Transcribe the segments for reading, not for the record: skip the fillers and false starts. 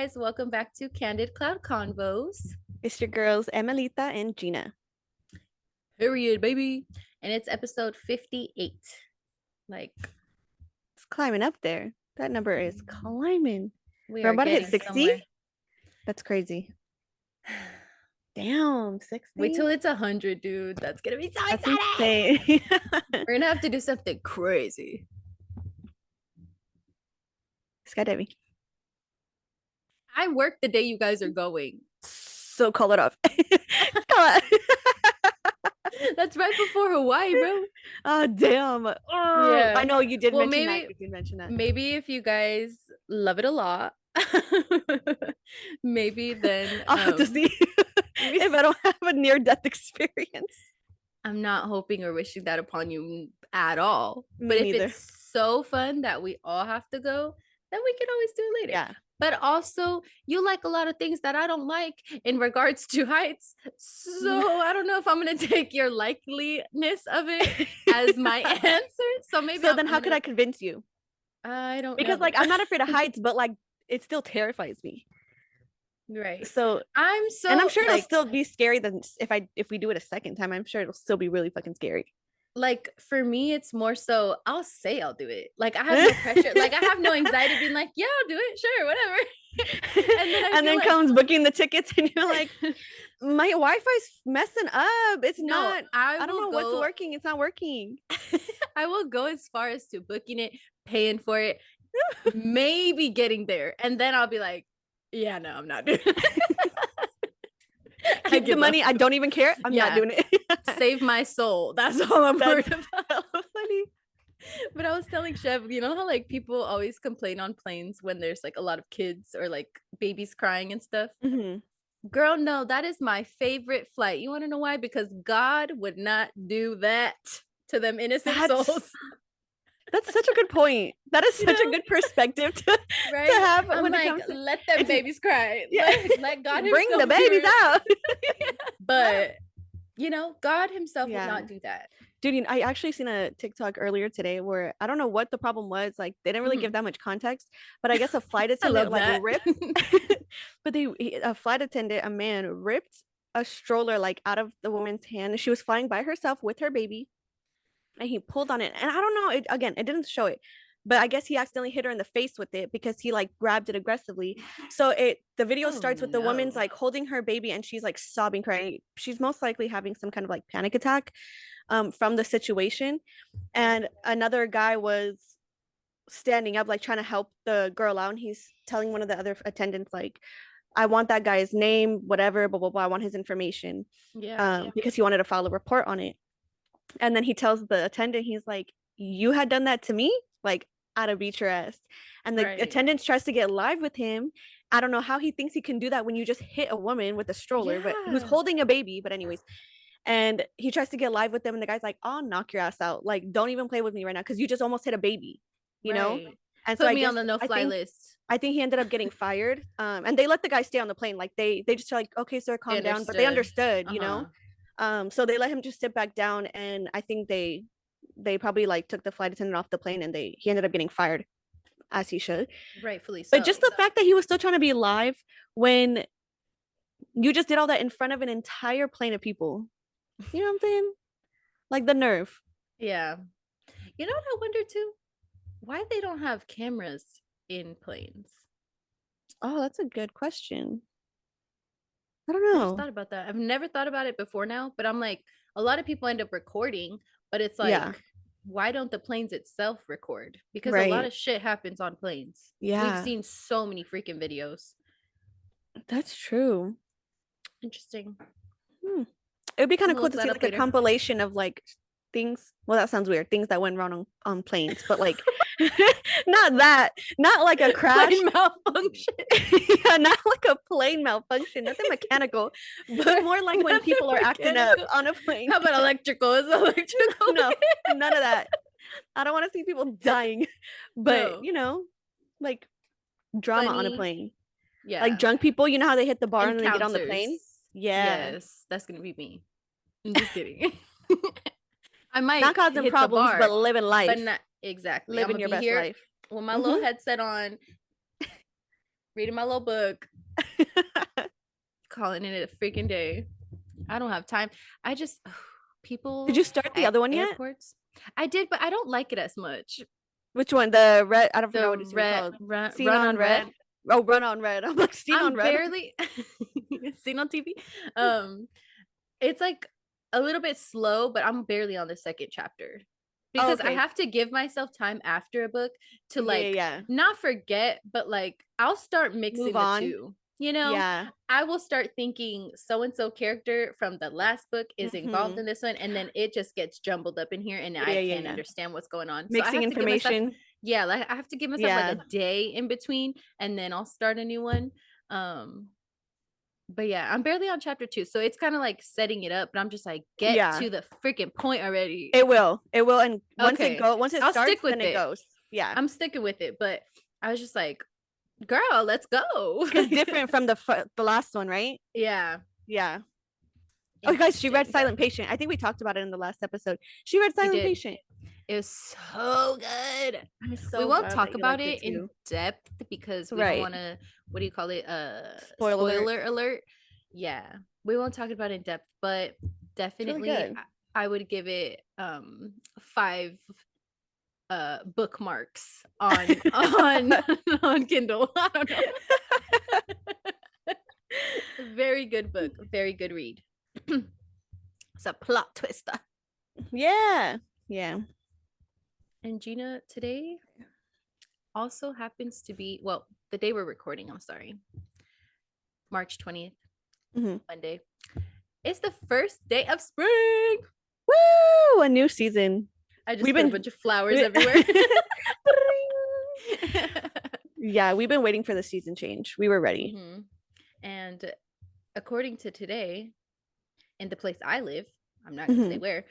guys, welcome back to Candid Cloud Convos. It's your girls, Emelita and Gina. Period, baby. And it's episode 58. Like, It's climbing up there. That number is climbing. we We're are about to hit getting 60. somewhere. That's crazy. Damn, 60. Wait till it's 100, dude. That's gonna be so That's exciting. insane. We're gonna have to do something crazy. Skydiving. I work the day you guys are going. So call it off. Call it. That's right before Hawaii, bro. Oh, damn. Oh, Yeah. I know you did Well, mention maybe- that. You did mention that. Maybe if you guys love it a lot, maybe then I'll have to see if I don't have a near-death experience. I'm not hoping or wishing that upon you at all. Me But if neither. it's so fun that we all have to go, then we can always do it later. Yeah. But also, you like a lot of things that I don't like in regards to heights. So I don't know if I'm going to take your likeliness of it as my answer. So maybe. So then how could I convince you? I don't Because know. like I'm not afraid of heights, but like it still terrifies me. Right. So I'm so. and I'm sure it'll like, still be scary than if we do it a second time. I'm sure it'll still be really fucking scary. like for me, it's more so I'll say I'll do it. Like I have no pressure. Like I have no anxiety being like, yeah, I'll do it. Sure, whatever. And then like, comes booking the tickets and you're like, my Wi-Fi's messing up. It's no, not. I don't know will what's go- working. It's not working. I will go as far as to booking it, paying for it, maybe getting there. And then I'll be like, yeah, no, I'm not doing it. I Keep the give money. up. I don't even care. I'm not Yeah. doing it. Save my soul. That's all I'm worried That's about. hella funny. But I was telling Chev, you know how like people always complain on planes when there's like a lot of kids or like babies crying and stuff? Mhm. Girl, no, that is my favorite flight. You want to know why? Because God would not do that to them innocent souls. That's such a good point. That is such a good perspective to Right? have I'm when it like, comes to let them it's- babies cry. Yeah. Let God bring the himself babies do it. out. But you know, God himself Yeah. will not do that. Dude, you know, I actually seen a TikTok earlier today where I don't know what the problem was. Like they didn't really give that much context, but I guess a flight attendant like ripped. But a flight attendant, a man, ripped a stroller like out of the woman's hand. She was flying by herself with her baby, and he pulled on it. And I don't know. It didn't show it, but I guess he accidentally hit her in the face with it because he like grabbed it aggressively. So the video starts with the woman's like holding her baby and she's like sobbing, crying. She's most likely having some kind of like panic attack from the situation. And another guy was standing up like trying to help the girl out, and he's telling one of the other attendants like, I want that guy's name, whatever, blah blah blah, I want his information. Because he wanted to file a report on it. And then he tells the attendant, he's like, you had done that to me, like out of beat your ass. And the attendant tries to get live with him. I don't know how he thinks he can do that when you just hit a woman with a stroller, but who's holding a baby. But anyways, and he tries to get live with them, and the guy's like, I'll knock your ass out. Like, don't even play with me right now because you just almost hit a baby, you know? And put me on the no-fly list. I think he ended up getting fired. And they let the guy stay on the plane. Like they just like, okay, sir, calm down. But they understood, you know? So they let him just sit back down, and I think they probably like took the flight attendant off the plane, and he ended up getting fired, as he should. Rightfully so. But just the fact that he was still trying to be live when you just did all that in front of an entire plane of people. You know what I'm saying? Like the nerve. Yeah. You know what I wonder too? Why they don't have cameras in planes? Oh, that's a good question. I don't know. I just thought about that. I've never thought about it before now, but I'm like, a lot of people end up recording, but it's like, why don't the planes itself record? Because a lot of shit happens on planes. Yeah. We've seen so many freaking videos. That's true. Interesting. It would be kind of cool to see like a compilation of like things. Well, that sounds weird. Things that went wrong on planes, but like not like a crash. Plane malfunction. Yeah, not like a plane malfunction, nothing mechanical, but more like when people are acting up on a plane. How about electrical? Is electrical? No, none of that. I don't want to see people dying, but you know, like drama on a plane. Yeah, like drunk people. You know how they hit the bar and then they get on the plane. Yeah. Yes, that's gonna be me. I'm just kidding. I might not causing problems, but living life. But not exactly living your best life. with my little headset on, reading my little book, calling it a freaking day. I don't have time. I just people. Did you start the other one yet? Airports. I did, but I don't like it as much. Which one? The red? I don't know what it's red, called. Run on red. Oh, Run on Red. I'm like Seen on Red. Barely seen on TV. It's like a little bit slow, but I'm barely on the second chapter because I have to give myself time after a book to like not forget, but like I'll start mixing the two. You know, I will start thinking so and so character from the last book is involved in this one, and then it just gets jumbled up in here, and I can't understand what's going on. Mixing so I have information. To give myself, like I have to give myself like a day in between, and then I'll start a new one. But yeah, I'm barely on chapter 2, so it's kind of like setting it up. But I'm just like, get to the freaking point already. It will, and once it I'll starts, stick with then it goes. Yeah, I'm sticking with it. But I was just like, girl, let's go. It's different from the last one, right? Yeah. Oh, guys, she read Silent Patient. I think we talked about it in the last episode. She read Silent Patient. It was so good. We won't talk about it in depth because we don't want to, what do you call it? Spoiler alert. Yeah. We won't talk about it in depth, but definitely really I would give it 5 bookmarks on on Kindle. I don't know. Very good book. Very good read. It's a plot twister. Yeah. And Gina, today also happens to be, well, the day we're recording, I'm sorry, March 20th, Monday. It's the first day of spring. Woo! A new season. I just put a bunch of flowers everywhere. Yeah, we've been waiting for the season change. We were ready. And according to today, in the place I live, I'm not going to say where,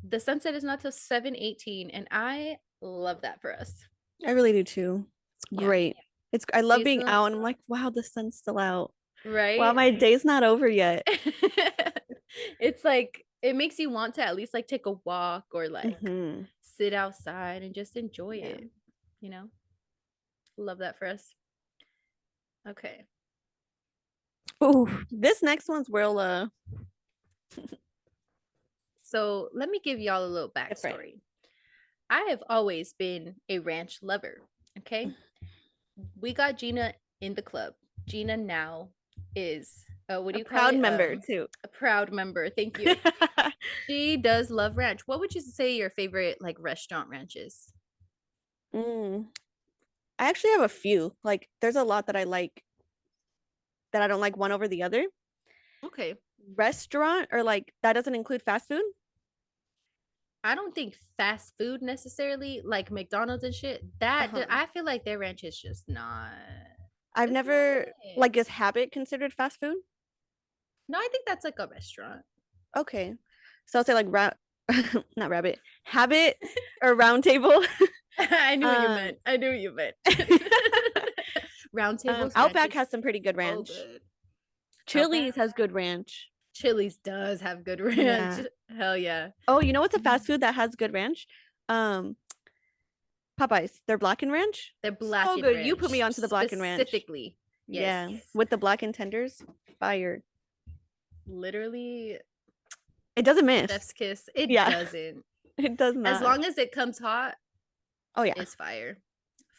the sunset is not till 7:18, and I love that for us. I really do too. It's great. I love being out, and I'm like, wow, the sun's still out. Right? Wow, my day's not over yet. It's like it makes you want to at least like take a walk or like sit outside and just enjoy it. You know, love that for us. Okay. Oh, this next one's real. So let me give y'all a little backstory. I have always been a ranch lover. Okay. We got Gina in the club. Gina now is what do you call it? Proud member too. A proud member. Thank you. She does love ranch. What would you say your favorite like restaurant ranch is? I actually have a few. Like there's a lot that I like that I don't like one over the other. Okay. Restaurant or like that doesn't include fast food? I don't think fast food necessarily, like McDonald's and shit. That I feel like their ranch is just not. I've never like, is Habit considered fast food? No, I think that's like a restaurant. Okay, so I'll say like not Rabbit, Habit or Round Table. I knew what you meant. Round Table. Outback has some pretty good ranch. Good. Chili's has good ranch. Chili's does have good ranch. Yeah. Hell yeah. Oh, you know what's a fast food that has good ranch? Popeyes. They're black and ranch. They're black and good. Ranch. You put me onto the black and ranch. Specifically. Yes. Yeah. With the black and tenders. Fire. Literally. It doesn't miss. Chef's kiss. It doesn't. It does not. As long as it comes hot. Oh yeah. It's fire.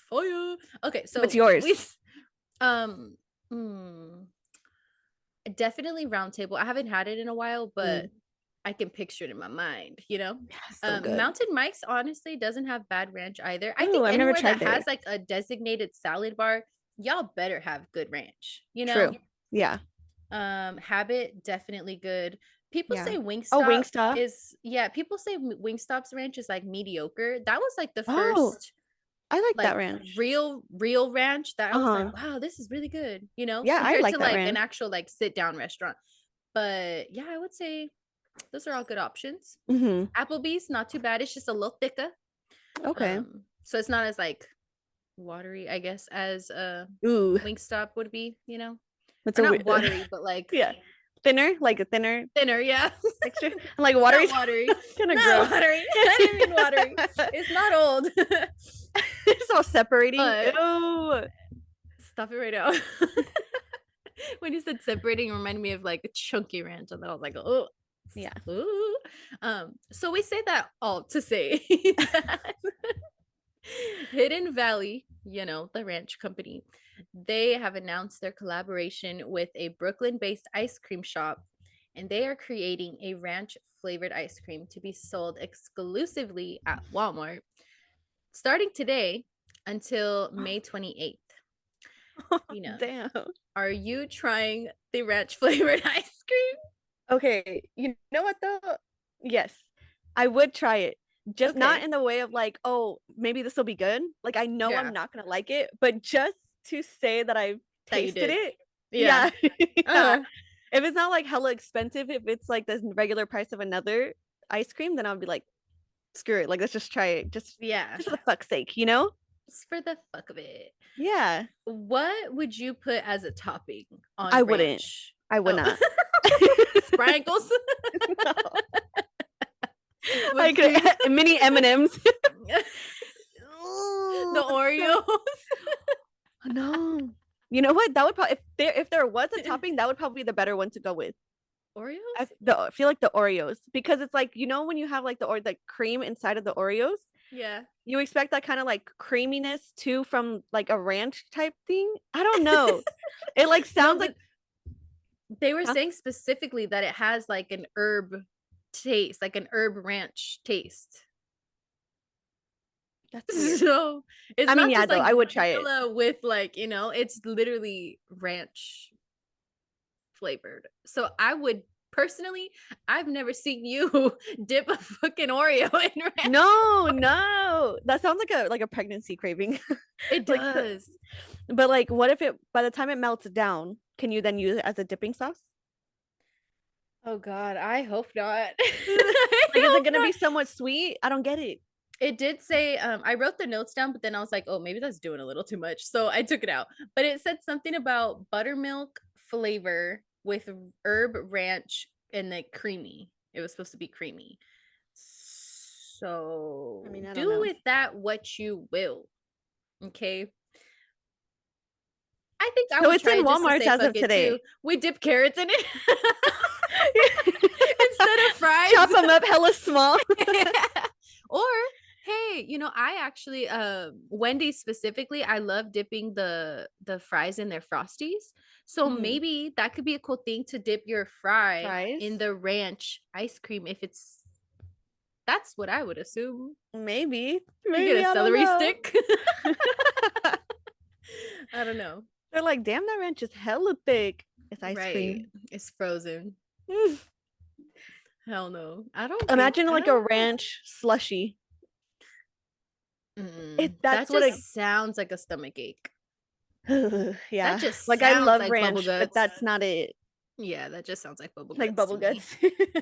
Fire. Okay, so what's yours? Definitely Round Table. I haven't had it in a while, but I can picture it in my mind, you know. So Mountain Mike's honestly doesn't have bad ranch either. I think anywhere that has like a designated salad bar, y'all better have good ranch, you know. True. Yeah. Habit definitely good. People say Wingstop. Oh, Wingstop is people say Wingstop's ranch is like mediocre. That was like the first. I like that ranch. Real ranch that I was like, wow, this is really good, you know? Yeah, compared I like to that like ranch. an actual like sit down restaurant. But yeah, I would say those are all good options. Applebee's not too bad. It's just a little thicker. Okay. So it's not as like watery, I guess, as Wingstop would be, you know? It's not watery, but like thinner, like a thinner texture. Like watery. Not watery. Kind of gross. Watery. I didn't mean watery. It's not old. It's all separating. Ew. Stop it right now. When you said separating, it reminded me of like a chunky ranch, and then I was like, oh, Yeah. Ooh. So we say that all to say that Hidden Valley, the ranch company, they have announced their collaboration with a Brooklyn-based ice cream shop, and they are creating a ranch flavored ice cream to be sold exclusively at Walmart starting today until May 28th. Damn. Are you trying the ranch flavored ice cream? Okay, you know what though? Yes, I would try it. Just not in the way of like, oh, maybe this will be good. Like I know I'm not gonna like it, but just to say that I've tasted it. Yeah. Yeah. If it's not like hella expensive, if it's like the regular price of another ice cream, then I'll be like, screw it. Like let's just try it. Just for the fuck's sake, you know? Just for the fuck of it. Yeah. What would you put as a topping on I ranch? wouldn't. I would not. Sprinkles. No. Like mini M&Ms. The Oreos. No. You know what? That would probably if there was a topping, that would probably be the better one to go with. Oreos? I feel like the Oreos, because it's like, when you have like the cream inside of the Oreos, yeah, you expect that kind of like creaminess too from like a ranch type thing. I don't know. It like sounds like they were saying specifically that it has like an herb taste, like an herb ranch taste. That's weird. So it's I mean, not yeah, just though, like I would try it with like, it's literally ranch flavored. So I would personally, I've never seen you dip a fucking Oreo in ranch. No, that sounds like a pregnancy craving. It does. But like, what if by the time it melts down, can you then use it as a dipping sauce? Oh God, I hope not. Like, is it gonna be somewhat sweet? I don't get it. It did say, I wrote the notes down, but then I was like, oh, maybe that's doing a little too much. So I took it out. But it said something about buttermilk flavor with herb ranch and like creamy. It was supposed to be creamy. So I mean, I do with that what you will. Okay. I think I would it's try in Walmart as of today. Too. We dip carrots in it instead of fries. Chop them up hella small. Yeah. Or hey, I actually Wendy's specifically, I love dipping the fries in their Frosties. So maybe that could be a cool thing to dip your fries in the ranch ice cream that's what I would assume. Maybe get a celery stick. I don't know. They're like, damn, that ranch is hella thick. It's ice cream. It's frozen. Hell no. I don't imagine like a ranch slushy. That sounds like a stomach ache. Yeah. That just like I love like ranch, but that's not it. Yeah, that just sounds like bubble guts. Like bubble guts.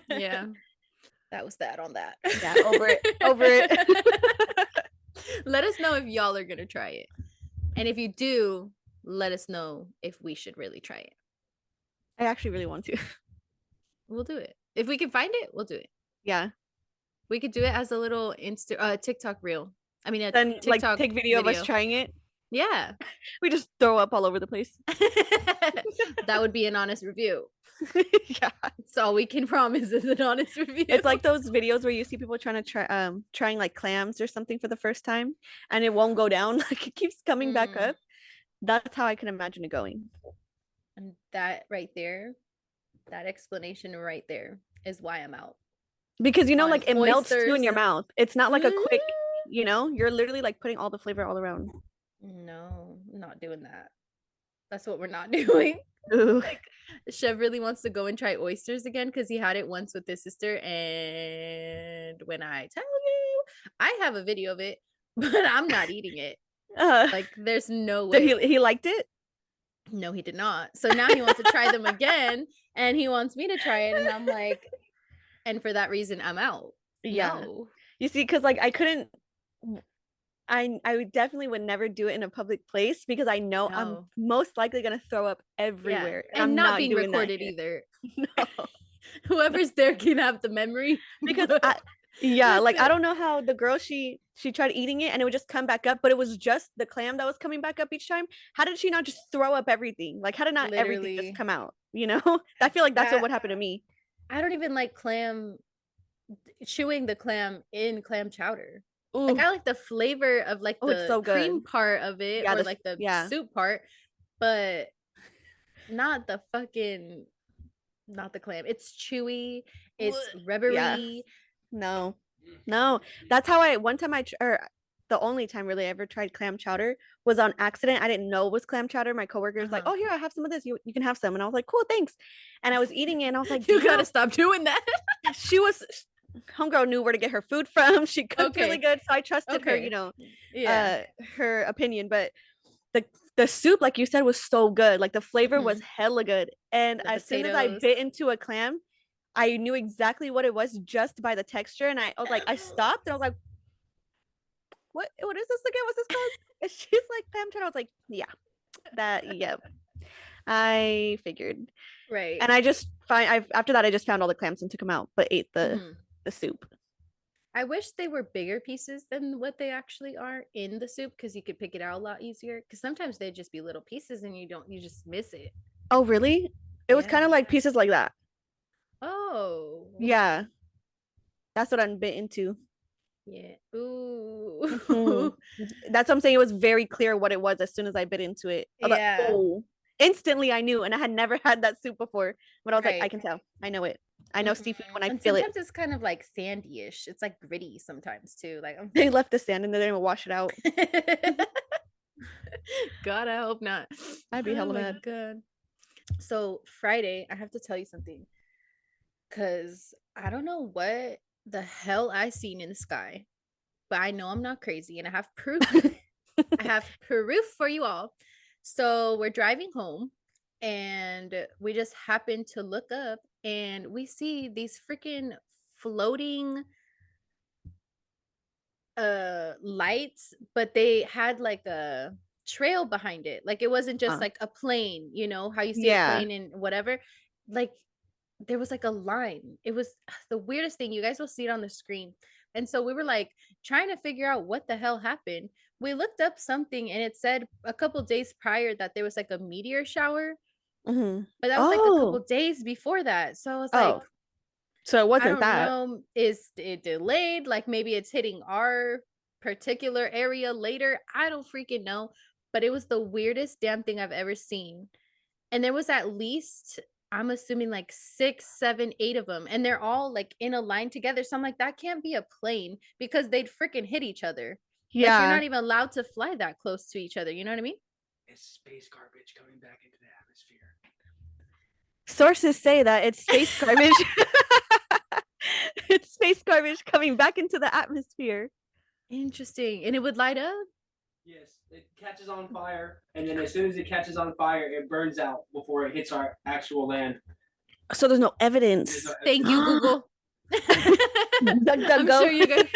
Yeah. That was that on that. Yeah, over it. Let us know if y'all are gonna try it. And if you do, let us know if we should really try it. I actually really want to. We'll do it. If we can find it, we'll do it. Yeah. We could do it as a little TikTok reel. I mean, then TikTok like take video of us trying it. Yeah. We just throw up all over the place. That would be an honest review. Yeah. That's all we can promise is an honest review. It's like those videos where you see people trying like clams or something for the first time and it won't go down. Like it keeps coming back up. That's how I can imagine it going. And that right there, that explanation right there is why I'm out. Because like it melts too in your mouth. It's not like a quick, you're literally like putting all the flavor all around. No, I'm not doing that. That's what we're not doing. Like, Chev really wants to go and try oysters again because he had it once with his sister. And when I tell you, I have a video of it, but I'm not eating it. Like, there's no way. So he liked it? No, he did not. So now he wants to try them again, and he wants me to try it, and I'm like, and for that reason, I'm out. Yeah. No. You see, because like I couldn't. I definitely would never do it in a public place because I know I'm most likely gonna throw up everywhere. Yeah. And not being recorded either. No. Whoever's there can have the memory. Because Yeah, like I don't know how the girl she tried eating it and it would just come back up, but it was just the clam that was coming back up each time. How did she not just throw up everything? Like how did not everything just Literally. come out? You know? I feel like that's what That would happen to me. I don't even like clam chewing the clam in clam chowder. Like Ooh, I like the flavor of like oh, it's the so cream good. part of it Yeah, or this like the yeah. soup part, but not the fucking not the clam. It's chewy, it's Yeah. rubbery. No. No. That's how I one time or the only time really I ever tried clam chowder was on accident. I didn't know it was clam chowder. My coworker was like, Uh-huh. "Oh, here, I have some of this. You can have some." And I was like, "Cool, thanks." And I was eating it and I was like, You gotta "Damn." stop doing that. She was homegirl knew where to get her food from. She cooked really Okay. good, so I trusted her, Okay. Yeah. uh her opinion. But the the soup, like you said, was so good. Like the flavor was Mhm. hella good. And The as soon as I potatoes. bit into a clam, I knew exactly what it was just by the texture. And I was like, I stopped and I was like, what is this again? What's this called? And she's like, clam chowder. I was like, yeah, yep. I figured. Right. And I just find I after that I just found all the clams and took them out, but ate Mhm. the soup. I wish they were bigger pieces than what they actually are in the soup because you could pick it out a lot easier. Because sometimes they'd just be little pieces and you just miss it. Oh, really? It was kind Yeah. of like pieces like that. Oh. Yeah, that's what I'm bit into. Yeah. Ooh. Mhm. That's what I'm saying. It was very clear what it was as soon as I bit into it. I was like, Yeah. oh, instantly I knew, and I had never had that soup before. But I was like, I Right. can tell. I know it. I know seafood when I And feel it. sometimes it's kind of like sandy-ish. It's like gritty sometimes too. Like They left the sand and they didn't even wash it out. God, I hope not. I'd be Oh hella my mad. God. So Friday, I have to tell you something. Cause I don't know what the hell I seen in the sky, but I know I'm not crazy and I have proof. I have proof for you all. So we're driving home and we just happen to look up and we see these freaking floating lights, but they had like a trail behind it. Like it wasn't just Huh. like a plane, you know, how you see a Yeah. plane and whatever. Like there was like a line. It was the weirdest thing. You guys will see it on the screen. And so we were like trying to figure out what the hell happened. We looked up something and it said a couple days prior that there was like a meteor shower, Mm-hmm. but that was like a couple Oh. days before that. So I was like, Oh. So it I wasn't don't that. know, is it delayed? Like maybe it's hitting our particular area later. I don't freaking know. But it was the weirdest damn thing I've ever seen. And there was at least, I'm assuming like 6, 7, 8 of them. And they're all like in a line together. So I'm like, that can't be a plane because they'd freaking hit each other. Like you're Yeah. not even allowed to fly that close to each other. You know what I mean? It's space garbage coming back into the atmosphere. Sources say that it's space garbage. It's space garbage coming back into the atmosphere. Interesting. And it would light up? Yes, it catches on fire, and then as soon as it catches on fire, it burns out before it hits our actual land. So there's no evidence. Thank you, Google. Duck, duck, I'm go. sure you guys.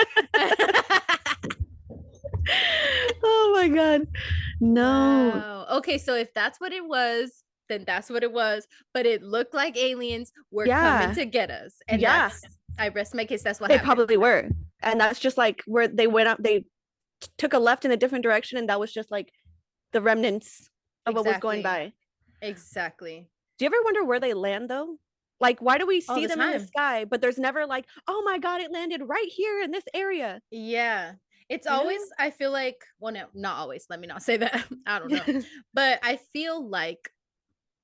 Oh my God. No. Wow. Okay, so if that's what it was, then that's what it was. But it looked like aliens were coming Yeah. to get us. And Yeah. that's, I rest my case, that's what They happened. probably were. And that's just like where they went up, they took a left in a different direction, and that was just like the remnants of what was going by. Exactly. Do you ever wonder where they land though? Like, why do we All see the them in the time. sky, but there's never like, oh my God, it landed right here in this area? Yeah. It's You always, know? I feel like, well, no, not always. Let me not say that. I don't know. But I feel like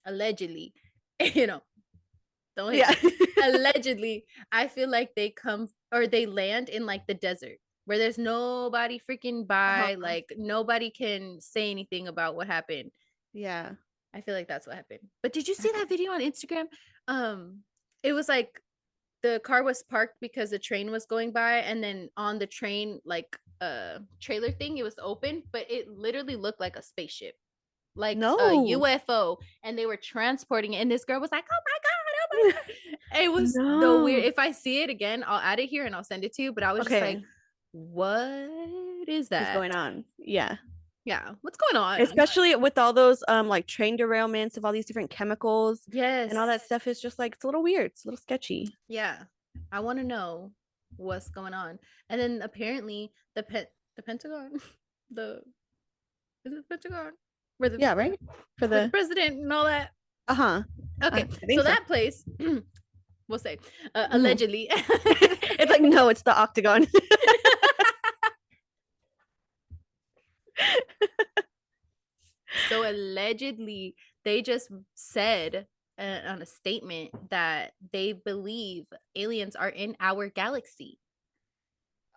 allegedly, you know, don't hate Yeah. me. Allegedly, I feel like they come or they land in like the desert where there's nobody freaking by, Uh-huh. like nobody can say anything about what happened. Yeah. I feel like that's what happened. But did you see that video on Instagram? It was like the car was parked because the train was going by, and then on the train, like trailer thing, it was open, but it literally looked like a spaceship, like a No. UFO, and they were transporting it. And this girl was like, "Oh my god, oh my god!" It was the weird. No. If I see it again, I'll add it here and I'll send it to you. But I was just like, Okay. "What is What's that?" going on? Yeah. Yeah, what's going on? Especially with all those like train derailments of all these different chemicals Yes. and all that stuff is just like it's a little weird. It's a little sketchy. Yeah. I want to know what's going on. And then apparently the Pentagon, is it the Pentagon? Where the right? For the president and all that. Uh-huh. Okay, so that place, we'll say, allegedly. It's like, no, it's the Octagon. So allegedly, they just said on a statement that they believe aliens are in our galaxy.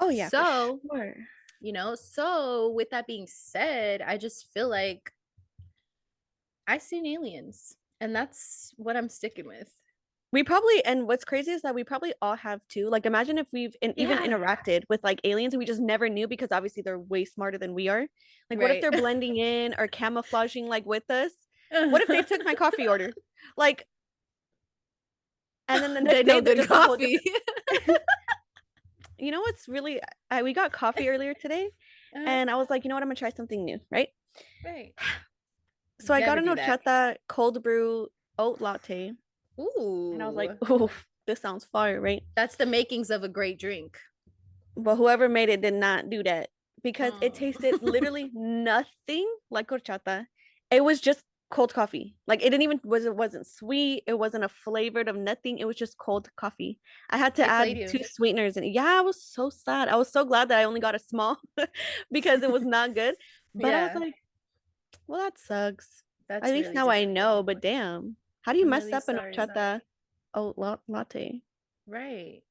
Oh yeah. So, sure. So with that being said, I just feel like I've seen aliens, and that's what I'm sticking with. We probably, and what's crazy is that we probably all have too. Like, imagine if we've even interacted with like aliens and we just never knew, because obviously they're way smarter than we are. Like, what if they're blending in or camouflaging like with us? What if they took my coffee order? Like, and then the next day they're just coffee. You know what's really? We got coffee earlier today, and I was like, you know what? I'm gonna try something new, right? Right. So I got an horchata cold brew oat latte. Ooh. And I was like, ooh, this sounds fire, right? That's the makings of a great drink. But whoever made it did not do that, because it tasted literally nothing like horchata. It was just cold coffee. Like, it wasn't sweet. It wasn't a flavored of nothing. It was just cold coffee. I had to add 2 sweeteners. And yeah, I was so sad. I was so glad that I only got a small because it was not good. But I was like, well, that sucks. At least really now I know, but damn. How do you mess up an horchata latte? Right.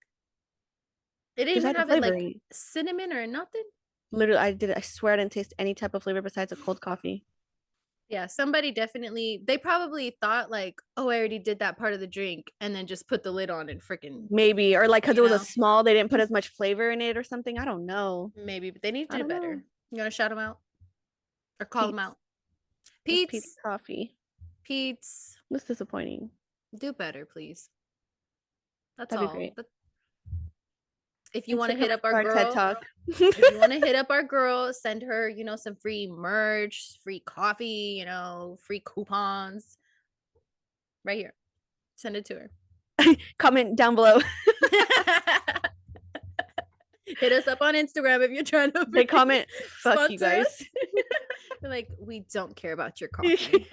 It didn't even have like cinnamon or nothing? Literally, I swear I didn't taste any type of flavor besides a cold coffee. Yeah, somebody definitely, they probably thought like, oh, I already did that part of the drink, and then just put the lid on and freaking. Maybe, or like because it was a small, they didn't put as much flavor in it or something. I don't know. Maybe, but they need to do better. You want to shout them out? Or call them out? Pete's Coffee. Pete's. That's disappointing. Do better, please. That's That'd all. be great. If you want to hit up our girl, if you want to hit up our girl, send her, some free merch, free coffee, free coupons. Right here. Send it to her. Comment down below. Hit us up on Instagram if you're trying to. They comment, fuck you guys. They're like, we don't care about your coffee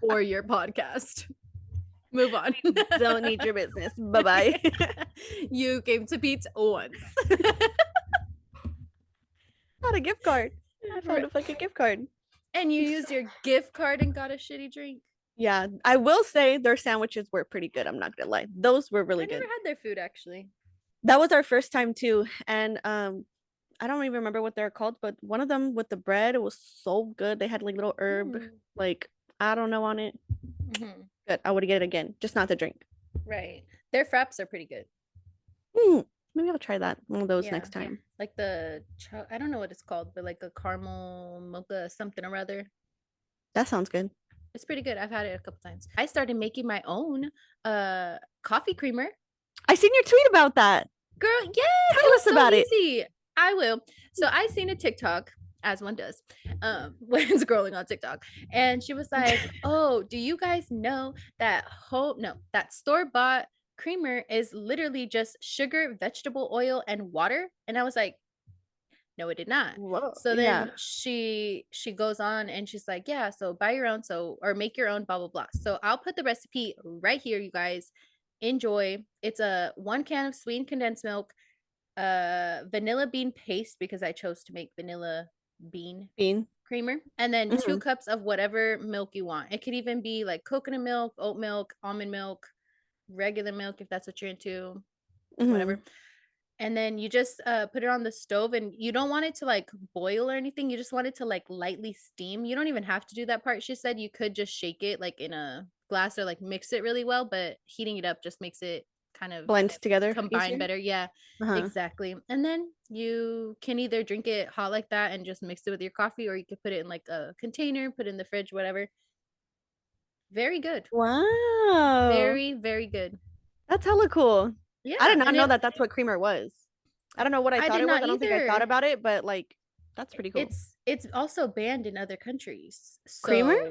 or your podcast. Move on. Don't need your business. Bye-bye. You came to Pete's once. Not a gift card. I found a fucking gift card. And you used your gift card and got a shitty drink. Yeah, I will say their sandwiches were pretty good. I'm not gonna lie. Those were really good. I never had their food, actually. That was our first time too. And I don't even remember what they're called, but one of them with the bread, it was so good. They had like little herb, like, I don't know, on it. Good. I would get it again, just not the drink. Right. Their fraps are pretty good. Maybe I'll try that one of those next time. Like I don't know what it's called, but like a caramel mocha something or other. That sounds good. It's pretty good. I've had it a couple times. I started making my own coffee creamer. I seen your tweet about that. Girl, yeah. Tell us about it. I will. So I seen a TikTok, as one does, when scrolling on TikTok, and she was like, "Oh, do you guys know that that store-bought creamer is literally just sugar, vegetable oil, and water?" And I was like, "No, it did not." Whoa. So then she goes on and she's like, "Yeah, so buy your own, or make your own, blah blah blah." So I'll put the recipe right here, you guys. Enjoy. It's a 1 can of sweetened condensed milk, vanilla bean paste, because I chose to make vanilla bean creamer, and then 2 cups of whatever milk you want. It could even be like coconut milk, oat milk, almond milk, regular milk if that's what you're into, whatever. And then you just put it on the stove, and you don't want it to like boil or anything. You just want it to like lightly steam. You don't even have to do that part. She said you could just shake it like in a glass or like mix it really well, but heating it up just makes it kind of blend together, combine better. Yeah, exactly. And then you can either drink it hot like that and just mix it with your coffee, or you could put it in like a container, put it in the fridge, whatever. Very good. Wow. Very, very good. That's hella cool. Yeah, I did not know that that's what creamer was. I don't know what I thought it was. I don't think I thought about it, but like, that's pretty cool. It's also banned in other countries. Creamer?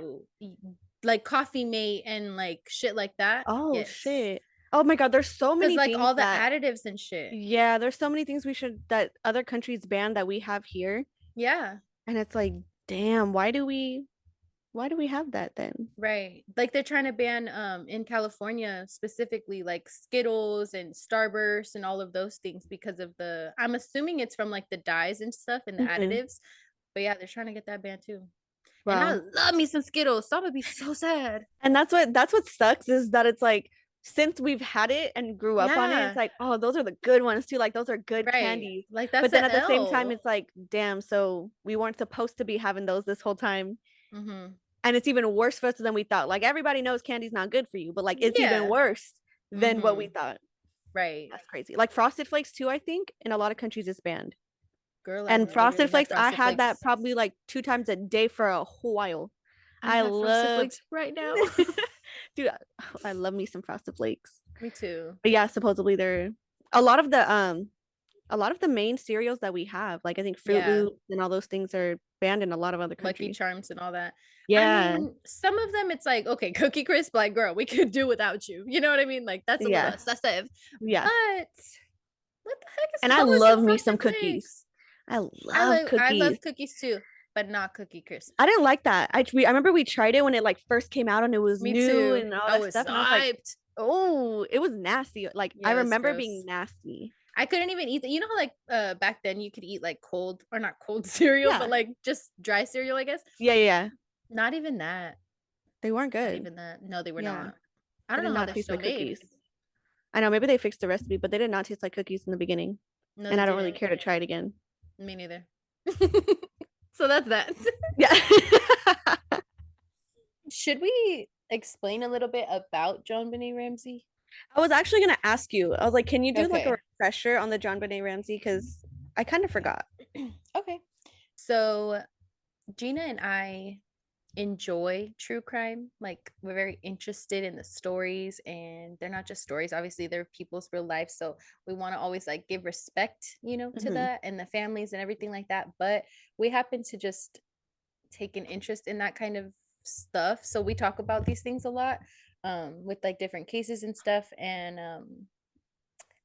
Like Coffee Mate and like shit like that. Oh, shit. Oh my God, there's so many like things all the that additives and shit. yeah, there's so many things that other countries ban that we have here. Yeah. And it's like, damn, why do we have that then? Right. Like they're trying to ban in California specifically like Skittles and Starburst and all of those things because of the I'm assuming it's from like the dyes and stuff and the Mm-hmm. additives. But yeah, they're trying to get that banned too. And I Wow. love me some Skittles. So I'm gonna be so sad. And that's what sucks is that it's like since we've had it and grew up on it, it's Yeah. like, oh, those are the good ones too. Like those are good Right. candies. Like that's But then a at the same time, L. it's like, damn, so we weren't supposed to be having those this whole time. Mm-hmm. And it's even worse for us than we thought. Like everybody knows candy's not good for you, but like it's even Yeah. worse than what we Mm-hmm. thought. Right. That's crazy. Like Frosted Flakes too, I think in a lot of countries it's banned. Girl, I And Frosted literally have Flakes, I Frosted had that Flakes. probably like 2 times a day for a while. I I have Frosted loved, Flakes right now. dude, I love me some Frosted Flakes. Me too. But yeah, supposedly they're a lot of the a lot of the main cereals that we have, like I think Fruit Yeah. Loops and all those things are banned in a lot of other Lucky countries. Charms and all that. I Yeah, mean, some of them it's like, okay, Cookie Crisp, like girl, we could do without you. You know what I mean? Like that's a little yeah, excessive. yeah. But what the heck is And I wrong with some love me some Frosted cookies. Flakes? I love I cookies. love cookies too, but not Cookie Crisp. I didn't like that. I remember we tried it when it like first came out and it was Me new too. and all I that was stuff, and I was like, hyped. oh, it was nasty. Like I Yeah, it's remember gross. being nasty. I couldn't even eat that. You know how like back then you could eat like cold or not cold cereal, Yeah, but like just dry cereal, I guess. yeah, yeah. Yeah. Not even that. They weren't Not good. even that. No, they were Yeah, not. I they don't did know how not they're taste still like made. cookies. I know maybe they fixed the recipe, but they did not taste like cookies in the beginning, No, and they I don't really didn't. care to try it again. Me neither. So that's that. Yeah. Should we explain a little bit about John Benet Ramsey? I was actually gonna ask you. I was like, can you do like a Okay. refresher on the John Benet Ramsey? Because I kind of forgot. Okay. So Gina and I enjoy true crime. Like we're very interested in the stories, and they're not just stories. Obviously, they're people's real life. So we want to always like give respect, you know, to Hmm. that and the families and everything like that. But we happen to just take an interest in that kind of stuff. So we talk about these things a lot with like different cases and stuff. And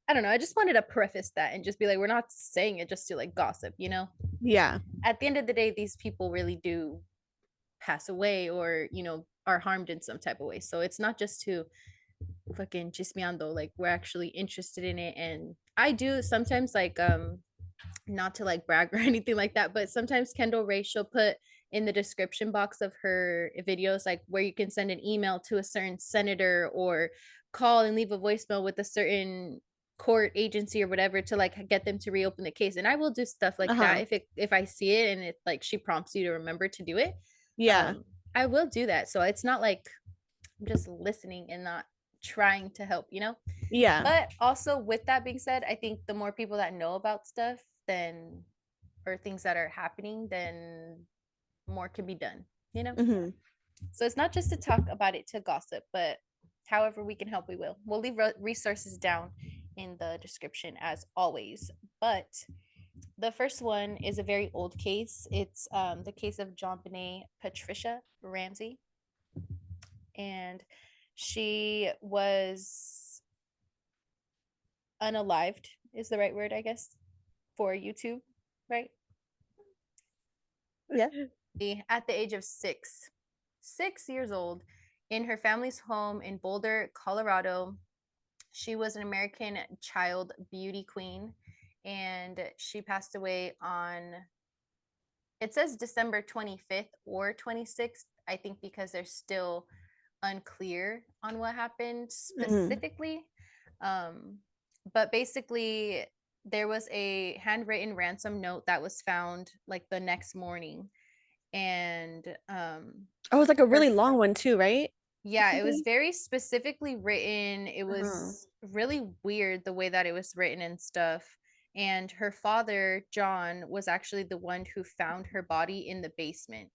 I don't know. I just wanted to preface that and just be like, we're not saying it just to like gossip, you know? Yeah. At the end of the day, these people really do pass away or, you know, are harmed in some type of way. So it's not just to fucking chismeando. Like we're actually interested in it. And I do sometimes like not to like brag or anything like that, but sometimes Kendall Ray she'll put in the description box of her videos like where you can send an email to a certain senator or call and leave a voicemail with a certain court agency or whatever to like get them to reopen the case. And I will do stuff like that Uh-huh. if I see it and it like she prompts you to remember to do it. Yeah. I will do that. So it's not like I'm just listening and not trying to help, you know? Yeah. But also with that being said, I think the more people that know about stuff then or things that are happening, then more can be done, you know? Hmm. So it's not just to talk about it to gossip, but however we can help, we will. We'll leave resources down in the description as always. But the first one is a very old case. It's the case of John Benet Patricia Ramsey. And she was unalived, is the right word, I guess, for YouTube, right? Yeah. At the age of 6 years old, in her family's home in Boulder, Colorado. She was an American child beauty queen, and she passed away on, it says December 25th or 26th, I think because they're still unclear on what happened Hmm. specifically. Um, but basically, there was a handwritten ransom note that was found like the next morning. And Oh, it was like a her really long one too, right? Or yeah, it was something. very specifically written. It Uh-huh. was really weird the way that it was written and stuff. And her father, John, was actually the one who found her body in the basement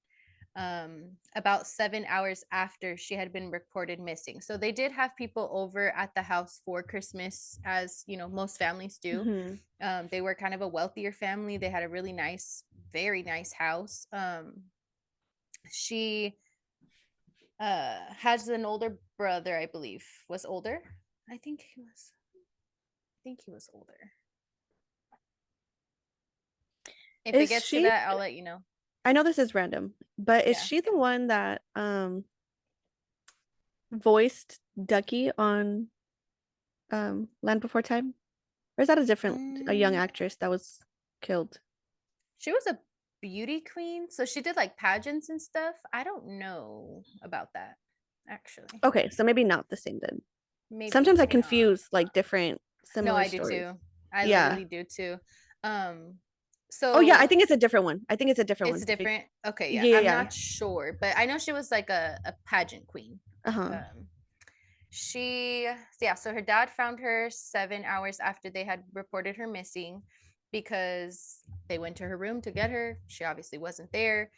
about 7 hours after she had been reported missing. So they did have people over at the house for Christmas, as you know, most families do. Hmm. They were kind of a wealthier family. They had a really nice, very nice house. She has an older brother, I believe, was older, I think he was older. If it gets to that, I'll let you know. I know this is random, but is she the one that voiced Ducky on Land Before Time? Or is that a young actress that was killed? She was a beauty queen, so she did like pageants and stuff. I don't know about that, actually. Okay, so maybe not the same then. Maybe sometimes I confuse like different similar stories. No, I do too. I literally do too. So oh yeah, I think it's a different one. It's different. Okay, yeah. I'm not sure, but I know she was like a pageant queen. So her dad found her 7 hours after they had reported her missing because they went to her room to get her. She obviously wasn't there.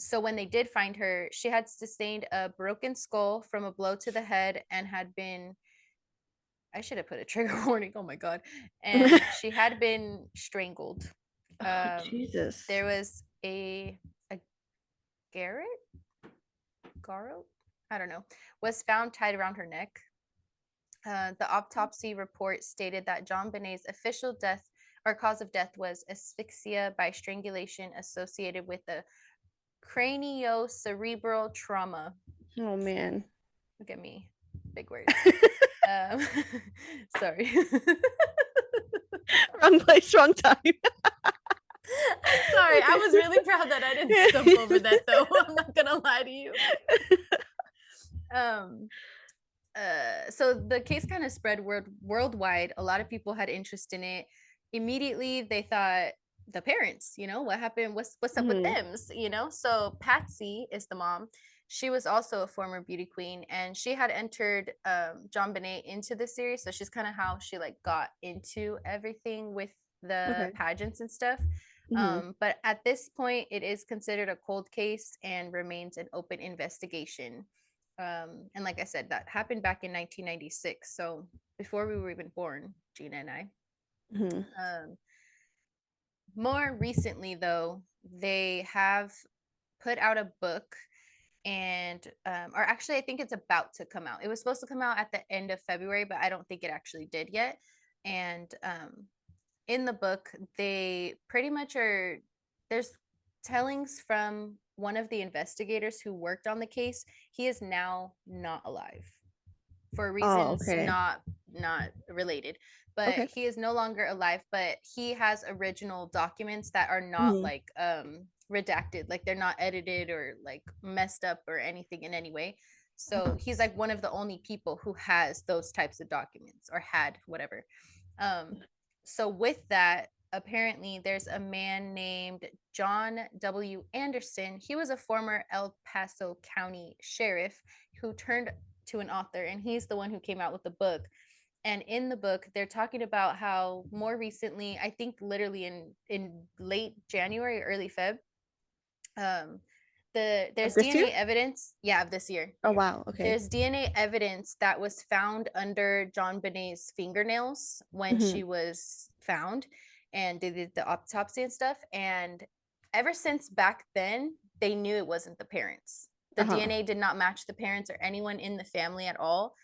So when they did find her, she had sustained a broken skull from a blow to the head and had been, I should have put a trigger warning. Oh my God. And she had been strangled. Jesus. There was a garrote, I don't know, was found tied around her neck. The autopsy report stated that John Benet's official death or cause of death was asphyxia by strangulation associated with a craniocerebral trauma. Oh man. Look at me. Big words. Sorry. Wrong place, wrong time. Sorry, I was really proud that I didn't stump over that though. I'm not gonna lie to you. So the case kind of spread worldwide. A lot of people had interest in it. Immediately they thought the parents, what happened? What's up with them? So Patsy is the mom. She was also a former beauty queen, and she had entered John Benet into the series. So she's kind of how she like got into everything with the pageants and stuff. But at this point, it is considered a cold case and remains an open investigation. And like I said, that happened back in 1996. So before we were even born, Gina and I. More recently, though, they have put out a book and or actually I think it's about to come out. It was supposed to come out at the end of February, but I don't think it actually did yet. And in the book, they pretty much there's tellings from one of the investigators who worked on the case. He is now not alive for reasons not related, but he is no longer alive. But he has original documents that are not like redacted, like they're not edited or like messed up or anything in any way. So he's like one of the only people who has those types of documents, or had, whatever. So with that, apparently there's a man named John W. Anderson. He was a former El Paso County sheriff who turned to an author, and he's the one who came out with the book. And in the book, they're talking about how more recently, I think literally in late January, early Feb, there's DNA evidence of this year. Oh wow. Okay. There's DNA evidence that was found under John Benet's fingernails when she was found, and they did the autopsy and stuff. And ever since back then, they knew it wasn't the parents. The DNA did not match the parents or anyone in the family at all,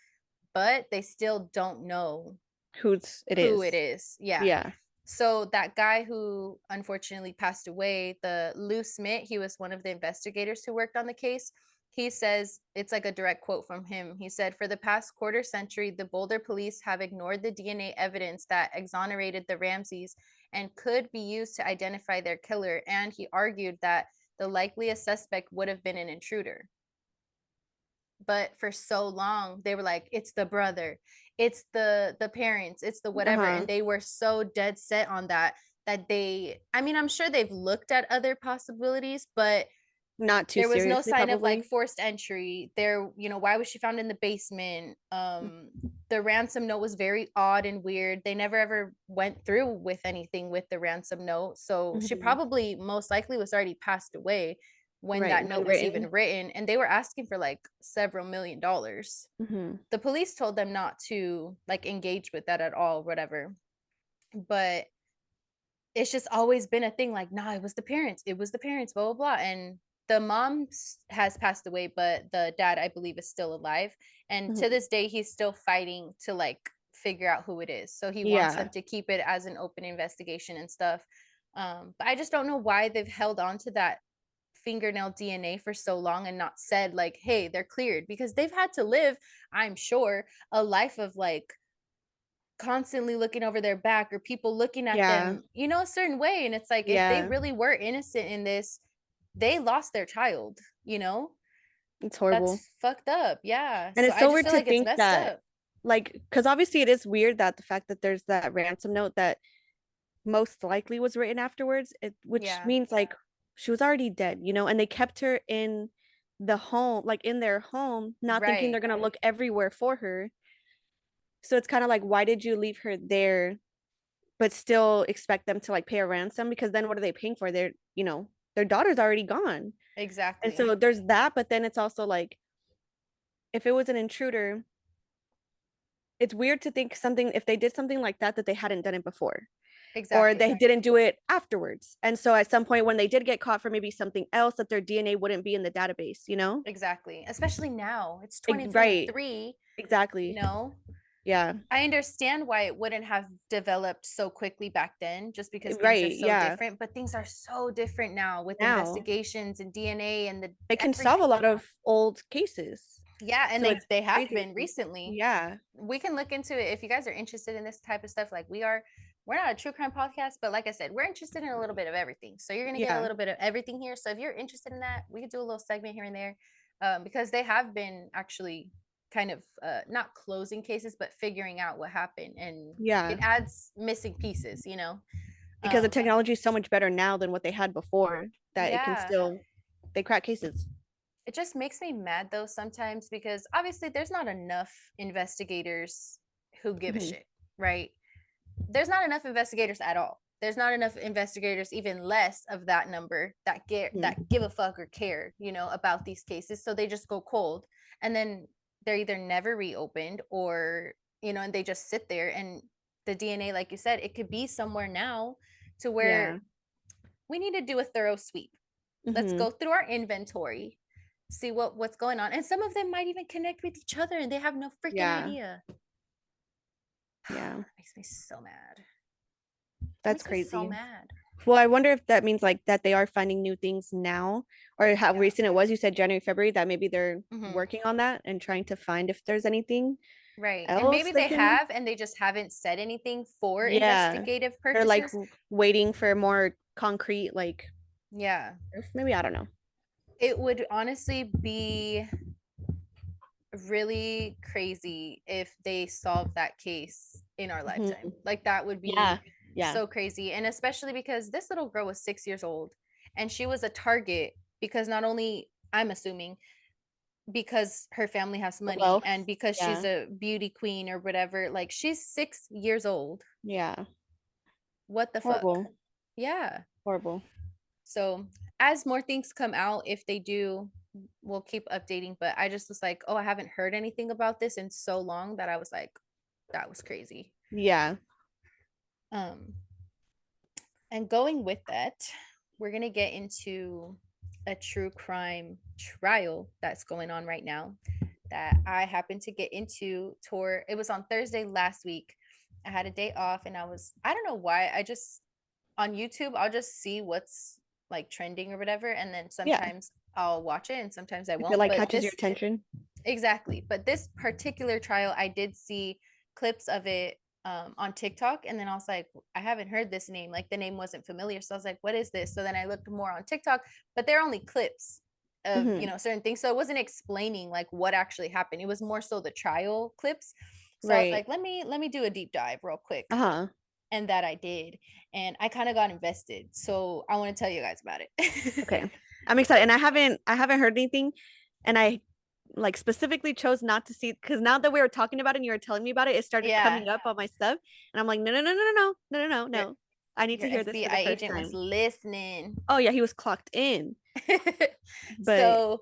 but they still don't know who it is. Yeah. So that guy who unfortunately passed away, the Lou Smith, he was one of the investigators who worked on the case. He says, it's like a direct quote from him. He said, "For the past quarter century, the Boulder police have ignored the DNA evidence that exonerated the Ramseys and could be used to identify their killer." And he argued that the likeliest suspect would have been an intruder. But for so long, they were like, it's the brother, it's the parents, it's the whatever. And they were so dead set on that I'm sure they've looked at other possibilities, but not too there was no sign probably of like forced entry there. Why was she found in the basement? The ransom note was very odd and weird. They never ever went through with anything with the ransom note, so she probably most likely was already passed away when that note was even written, and they were asking for like several $1,000,000. The police told them not to like engage with that at all, whatever. But it's just always been a thing, like, nah, it was the parents, blah blah blah. And the mom has passed away, but the dad, I believe, is still alive. And to this day, he's still fighting to like figure out who it is. So he wants them to keep it as an open investigation and stuff. But I just don't know why they've held on to that fingernail DNA for so long and not said like, hey, they're cleared, because they've had to live, I'm sure, a life of like constantly looking over their back or people looking at them, you know, a certain way. And it's like, if they really were innocent in this, they lost their child, you know? It's horrible. That's fucked up. Yeah. And So it's so I just weird feel to like think it's messed that, up. like, because obviously it is weird that the fact that there's that ransom note that most likely was written afterwards, which means like she was already dead, you know, and they kept her in the home, like in their home, not thinking they're gonna look everywhere for her. So it's kind of like, why did you leave her there, but still expect them to like pay a ransom? Because then what are they paying for? They're, you know, their daughter's already gone. Exactly. And so there's that, but then it's also like, if it was an intruder, it's weird to think something, if they did something like that, that they hadn't done it before. Or they didn't do it afterwards. And so at some point when they did get caught for maybe something else, that their DNA wouldn't be in the database, you know? Exactly. Especially now. It's 2023. Exactly. You know? Yeah. I understand why it wouldn't have developed so quickly back then, just because things are so different, but things are so different now with investigations and DNA and they can solve a lot of old cases. Yeah, and so they have been recently. Yeah. We can look into it if you guys are interested in this type of stuff. Like we're not a true crime podcast, but like I said, we're interested in a little bit of everything. So you're gonna get a little bit of everything here. So if you're interested in that, we could do a little segment here and there, because they have been actually kind of not closing cases, but figuring out what happened, and it adds missing pieces, you know, because the technology is so much better now than what they had before, that it can still, they crack cases. It just makes me mad though sometimes, because obviously there's not enough investigators who give a shit, right? There's not enough investigators at all. There's not enough investigators, even less of that number, that give a fuck or care, you know, about these cases. So they just go cold, and then they're either never reopened, or, you know, and they just sit there. And the DNA, like you said, it could be somewhere now to where we need to do a thorough sweep. Let's go through our inventory, see what's going on. And some of them might even connect with each other and they have no freaking idea. Yeah. Makes me so mad. That's crazy. So mad. Well, I wonder if that means like that they are finding new things now, or how recent it was. You said January, February, that maybe they're working on that and trying to find if there's anything. Right. And maybe they have, and they just haven't said anything for investigative purposes. They're like waiting for more concrete, like, maybe, I don't know. It would honestly be really crazy if they solved that case in our lifetime. Like that would be so crazy. And especially because this little girl was 6 years old, and she was a target because not only, I'm assuming, because her family has money and because she's a beauty queen or whatever, like she's 6 years old. What the Horrible. fuck? Yeah. Horrible. So as more things come out, if they do, we'll keep updating. But I just was like, oh, I haven't heard anything about this in so long that I was like, that was crazy. Yeah. And going with that, we're gonna get into a true crime trial that's going on right now that I happened to get into. It was on Thursday last week. I had a day off, and I don't know why, I just, on YouTube, I'll just see what's like trending or whatever, and then sometimes I'll watch it and sometimes I won't. It like catches your attention. Exactly. But this particular trial, I did see clips of it on TikTok, and then I was like, I haven't heard this name, like the name wasn't familiar, so I was like, what is this? So then I looked more on TikTok, but they're only clips of you know, certain things, so it wasn't explaining like what actually happened. It was more so the trial clips. So I was like, let me do a deep dive real quick. And that I did, and I kind of got invested, so I want to tell you guys about it. Okay, I'm excited. And I haven't heard anything, and I like specifically chose not to see, because now that we were talking about it and you were telling me about it, it started coming up on my stuff, and I'm like, no, I need to hear this for the first agent time. Was listening. Oh yeah, he was clocked in. But so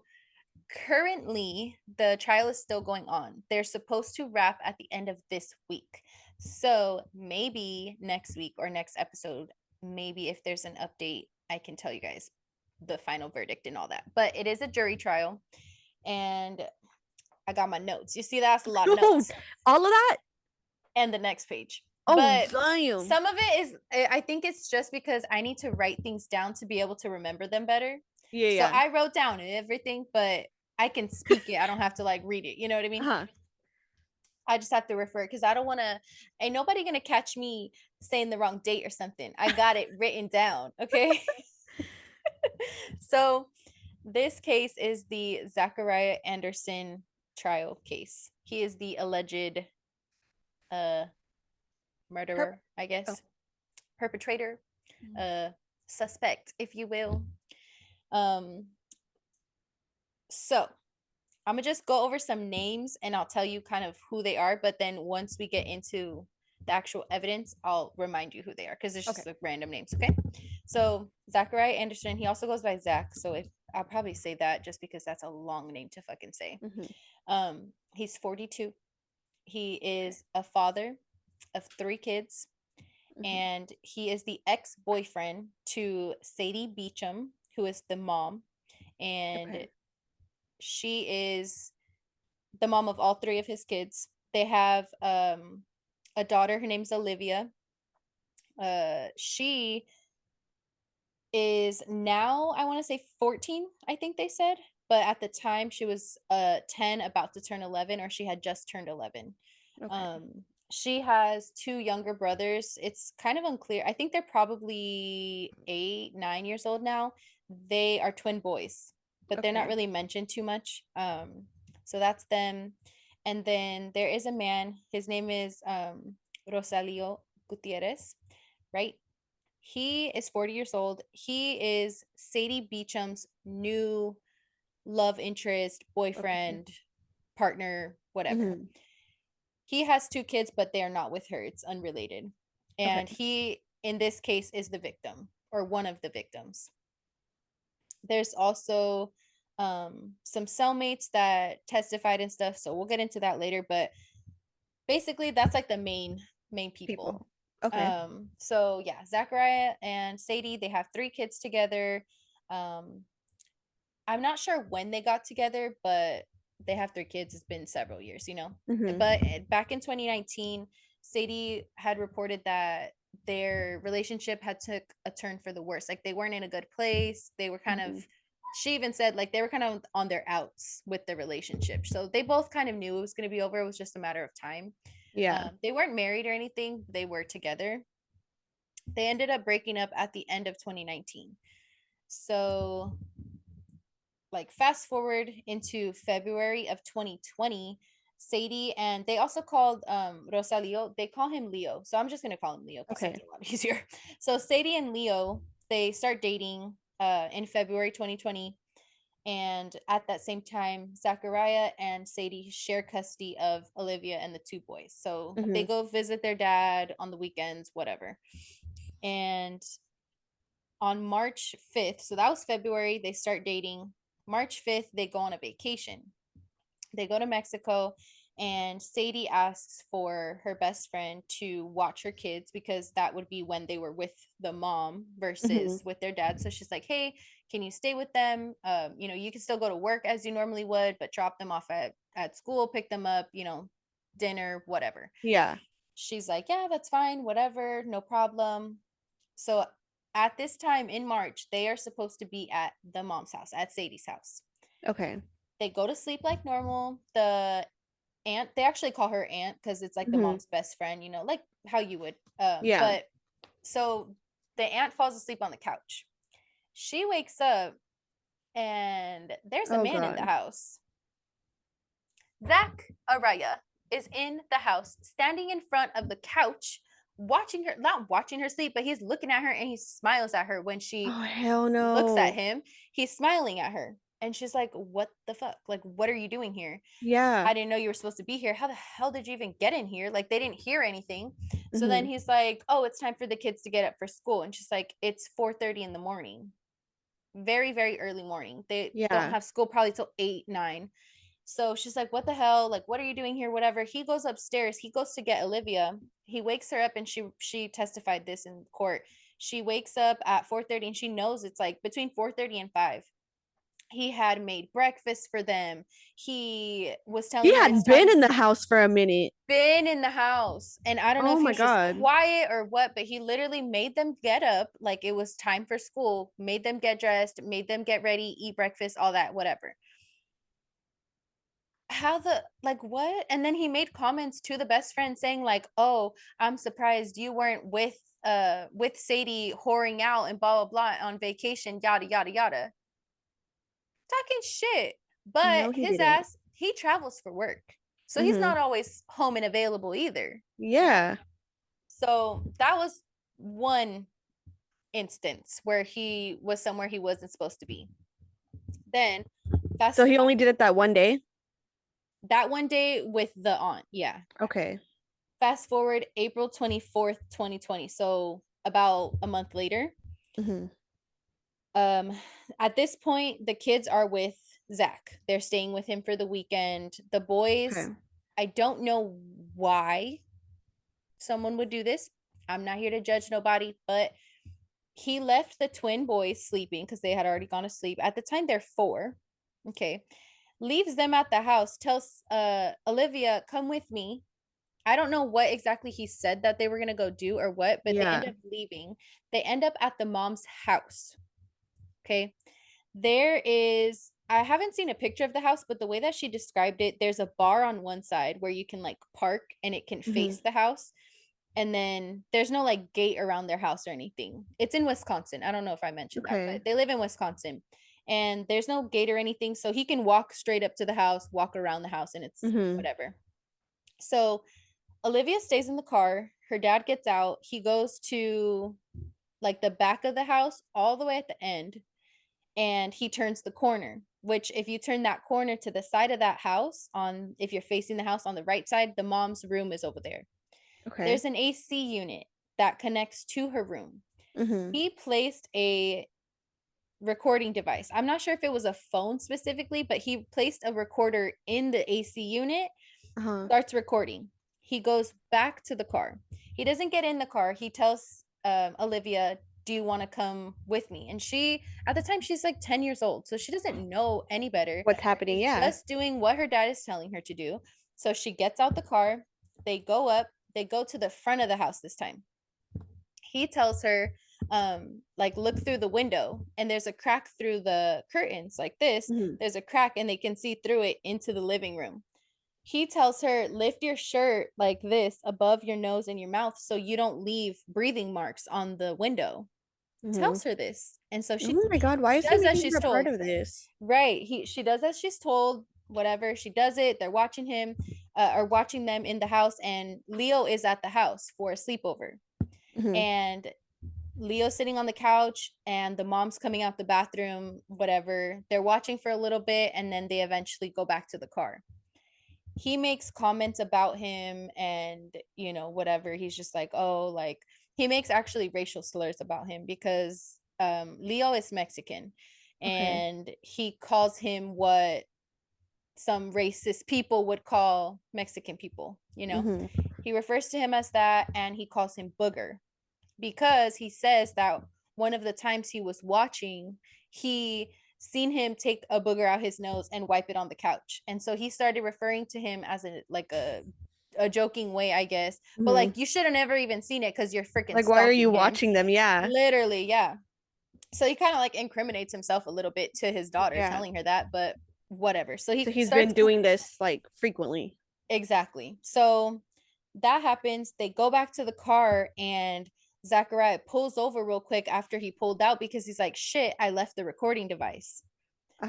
currently the trial is still going on. They're supposed to wrap at the end of this week, so maybe next week or next episode, maybe if there's an update, I can tell you guys. the final verdict and all that. But it is a jury trial, and I got my notes. You see, that's a lot of notes. All of that? And the next page. Oh, but damn. Some of it is, I think it's just because I need to write things down to be able to remember them better. Yeah. So I wrote down everything, but I can speak it. I don't have to like read it. You know what I mean? I just have to refer because I don't want to. Ain't nobody gonna catch me saying the wrong date or something. I got it written down. Okay. So this case is the Zachariah Anderson trial case. He is the alleged murderer, I guess. Perpetrator, suspect, if you will. So I'm gonna just go over some names and I'll tell you kind of who they are, but then once we get into the actual evidence, I'll remind you who they are because it's just like random names. Okay. So Zachariah Anderson, he also goes by Zach. So if I'll probably say that just because that's a long name to fucking say. He's 42. He is a father of 3 kids. And he is the ex-boyfriend to Sadie Beecham, who is the mom. And she is the mom of all 3 of his kids. They have a daughter. Her name's Olivia. She is now, I want to say 14, I think they said. But at the time, she was 10, about to turn 11, or she had just turned 11. She has 2 younger brothers. It's kind of unclear. I think they're probably 8, 9 years old now. They are twin boys, but they're not really mentioned too much. So that's them. And then there is a man. His name is Rosalio Gutierrez, right? He is 40 years old. He is Sadie Beecham's new love interest, boyfriend, partner, whatever. He has 2 kids, but they are not with her. It's unrelated. And he, in this case, is the victim or one of the victims. There's also some cellmates that testified and stuff. So we'll get into that later. But basically, that's like the main people. So yeah, Zachariah and Sadie, they have 3 kids together. I'm not sure when they got together, but they have 3 kids. It's been several years, you know. But back in 2019, Sadie had reported that their relationship had took a turn for the worse. Like they weren't in a good place. They were kind of, she even said like they were kind of on their outs with the relationship. So they both kind of knew it was going to be over. It was just a matter of time. They weren't married or anything. They were together. They ended up breaking up at the end of 2019. So like fast forward into February of 2020, Sadie, and they also called Rosalio, they call him Leo. So I'm just going to call him Leo because it's a lot easier. So Sadie and Leo, they start dating in February 2020. And at that same time, Zachariah and Sadie share custody of Olivia and the 2 boys. So they go visit their dad on the weekends, whatever. And on March 5th, so that was February, they start dating. March 5th, they go on a vacation. They go to Mexico, and Sadie asks for her best friend to watch her kids because that would be when they were with the mom versus with their dad. So she's like, hey, can you stay with them? You know, you can still go to work as you normally would, but drop them off at school, pick them up, you know, dinner, whatever. She's like, yeah, that's fine, whatever, no problem. So at this time in March, they are supposed to be at the mom's house, at Sadie's house. They go to sleep like normal. The aunt, they actually call her aunt because it's like the mom's best friend, you know, like how you would. But so the aunt falls asleep on the couch. She wakes up and there's a man in the house. Zachariah is in the house, standing in front of the couch, watching her, not watching her sleep, but he's looking at her and he smiles at her when she looks at him. He's smiling at her. And she's like, what the fuck? Like, what are you doing here? I didn't know you were supposed to be here. How the hell did you even get in here? Like, they didn't hear anything. So then he's like, oh, it's time for the kids to get up for school. And she's like, it's 4:30 in the morning. Very, very early morning. They don't have school probably till 8, 9. So she's like, what the hell? Like, what are you doing here? Whatever. He goes upstairs. He goes to get Olivia. He wakes her up and she testified this in court. She wakes up at 4:30 and she knows it's like between 4:30 and 5. He had made breakfast for them. He was He telling her it's had been time. in the house for a minute. Been in the house. And I don't know Oh if my he's just God. quiet or what, but he literally made them get up like it was time for school, made them get dressed, made them get ready, eat breakfast, all that, whatever. How the like what? And then he made comments to the best friend saying like, "Oh, I'm surprised you weren't with Sadie whoring out and blah blah blah on vacation, yada yada yada." Talking shit. No, But he his didn't. ass, he travels for work. So he's Mm-hmm. not always home and available either. Yeah. So that was one instance where he was somewhere he wasn't supposed to be. Then So fast he only did it that one day? that one day with the aunt. Yeah. Okay. Fast forward April 24th, 2020. So about a month later. Mm-hmm. At this point, the kids are with Zach. They're staying with him for the weekend. The boys, Okay. I don't know why someone would do this. I'm not here to judge nobody, but he left the twin boys sleeping because they had already gone to sleep. At the time, they're 4. Okay. Leaves them at the house, tells Olivia, come with me. I don't know what exactly he said that they were going to go do or what, but they end Yeah. up leaving. They end up at the mom's house. Okay. I haven't seen a picture of the house, but the way that she described it, there's a bar on one side where you can like park and it can Mm-hmm. face the house. And then there's no like gate around their house or anything. It's in Wisconsin. I don't know if I mentioned that, Okay. but they live in Wisconsin and there's no gate or anything. So he can walk straight up to the house, walk around the house, and it's Mm-hmm. whatever. So Olivia stays in the car. Her dad gets out. He goes to like the back of the house, all the way at the end, and he turns the corner. Which, if you turn that corner to the side of that house, on if you're facing the house on the right side, the mom's room is over there. Okay. There's an AC unit that connects to her room. Mm-hmm. He placed a recording device. I'm not sure if it was a phone specifically, but he placed a recorder in the AC unit, starts recording. He goes back to the car. He doesn't get in the car. He tells Olivia, do you want to come with me? And she, at the time, she's like 10 years old. So she doesn't know any better. What's happening? She's Yeah. just doing what her dad is telling her to do. So she gets out the car. They go up. They go to the front of the house this time. He tells her, like, look through the window, and there's a crack through the curtains like this. Mm-hmm. There's a crack and they can see through it into the living room. He tells her, lift your shirt like this above your nose and your mouth so you don't leave breathing marks on the window. Mm-hmm. Tells her this. And so she, oh my God, why is he does as making she's her told. part of this? Right. She does as she's told, whatever. She does it. They're watching him or watching them in the house. And Leo is at the house for a sleepover. Mm-hmm. And Leo's sitting on the couch and the mom's coming out the bathroom, whatever. They're watching for a little bit and then they eventually go back to the car. He makes comments about him and, you know, whatever. He's just like, oh, like, he makes actually racial slurs about him because Leo is Mexican. And he calls him what some racist people would call Mexican people, you know. Mm-hmm. He refers to him as that, and he calls him booger because he says that one of the times he was watching, he seen him take a booger out his nose and wipe it on the couch. And so he started referring to him as a joking way, I guess. Mm-hmm. But like, you should have never even seen it because you're freaking like, why are you him. watching them? Yeah. Literally, yeah. So he kind of like incriminates himself a little bit to his daughter, telling her that, but whatever. So he's been doing this like frequently. Exactly. So that happens. They go back to the car and Zachariah pulls over real quick after he pulled out because he's like, shit, I left the recording device.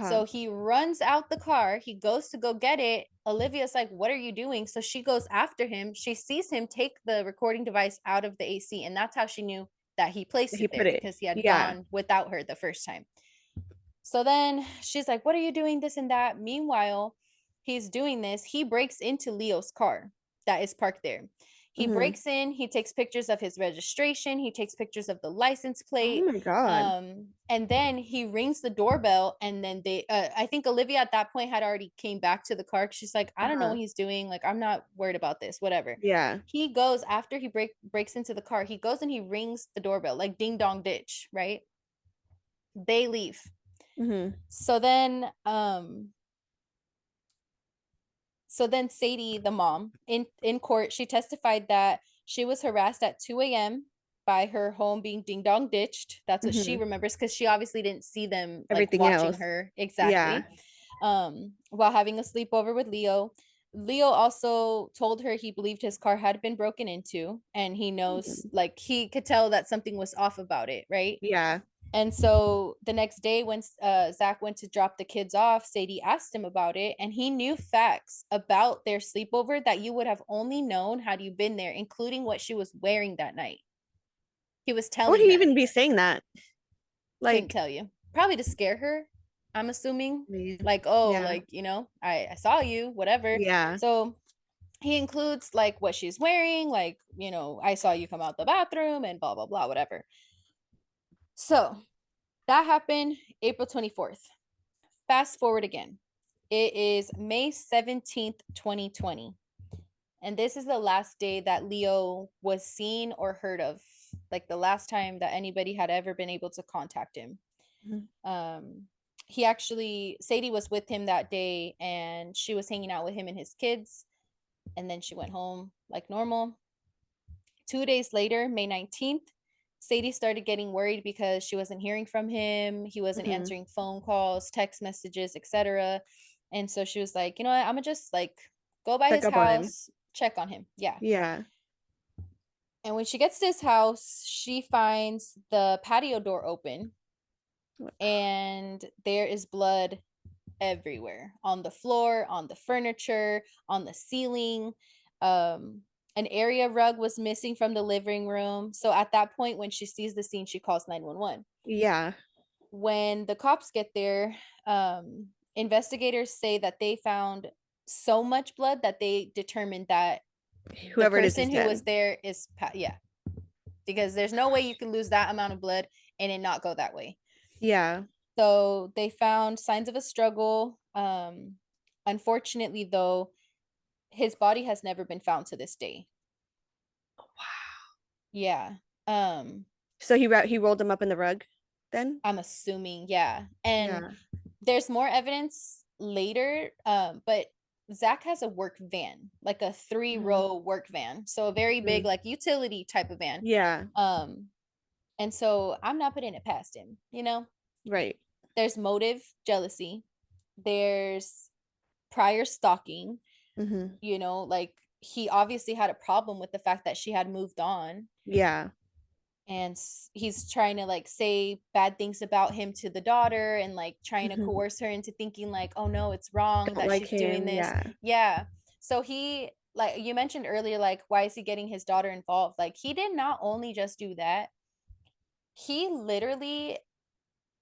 So he runs out the car. He goes to go get it. Olivia's like, what are you doing? So she goes after him. She sees him take the recording device out of the AC. And that's how she knew that he placed it there because he had gone without her the first time. So then she's like, what are you doing? This and that. Meanwhile, he's doing this. He breaks into Leo's car that is parked there. He breaks in, he takes pictures of his registration, he takes pictures of the license plate. Oh my God. And then he rings the doorbell, and then they I think Olivia at that point had already came back to the car. She's like, I don't know what he's doing, like I'm not worried about this, whatever. Yeah. He goes, after he breaks into the car, he goes and he rings the doorbell, like ding dong ditch, right? They leave. So then Sadie, the mom, in court, she testified that she was harassed at 2 a.m. by her home being ding dong ditched. That's what she remembers, because she obviously didn't see them like Everything watching else. her. Exactly. While having a sleepover with Leo. Leo also told her he believed his car had been broken into, and he knows, like he could tell that something was off about it, right? Yeah. And so the next day, when Zach went to drop the kids off, Sadie asked him about it, and he knew facts about their sleepover that you would have only known had you been there, including what she was wearing that night. He was telling. How would he even be saying that? Like, couldn't tell you. Probably to scare her, I'm assuming. Like, oh, like, you know, I saw you, whatever. Yeah. So he includes like what she's wearing, like, you know, I saw you come out the bathroom and blah blah blah, whatever. So that happened April 24th. Fast forward again. It is May 17th, 2020. And this is the last day that Leo was seen or heard of, like the last time that anybody had ever been able to contact him. He actually, Sadie was with him that day, and she was hanging out with him and his kids. And then she went home like normal. 2 days later, May 19th, Sadie started getting worried because she wasn't hearing from him. He wasn't answering phone calls, text messages, etc. And so she was like, you know what, I'm gonna just like go by his house, check on him. Yeah. And when she gets to his house, she finds the patio door open, and there is blood everywhere, on the floor, on the furniture, on the ceiling. An area rug was missing from the living room. So at that point, when she sees the scene, she calls 911. Yeah. When the cops get there, investigators say that they found so much blood that they determined that whoever the person who was there is, because there's no way you can lose that amount of blood and it not go that way. Yeah. So they found signs of a struggle. Unfortunately, though, his body has never been found to this day. Wow. Yeah. So he rolled him up in the rug then? I'm assuming, yeah. And there's more evidence later, but Zach has a work van, like a 3-row work van. So a very big, like utility type of van. Yeah. And so I'm not putting it past him, you know? Right. There's motive, jealousy. There's prior stalking. You know, like he obviously had a problem with the fact that she had moved on. Yeah. And he's trying to like say bad things about him to the daughter, and like trying to coerce her into thinking like, oh no, it's wrong that like she's doing this. Yeah. So he, like you mentioned earlier, like why is he getting his daughter involved? Like he did not only just do that, he literally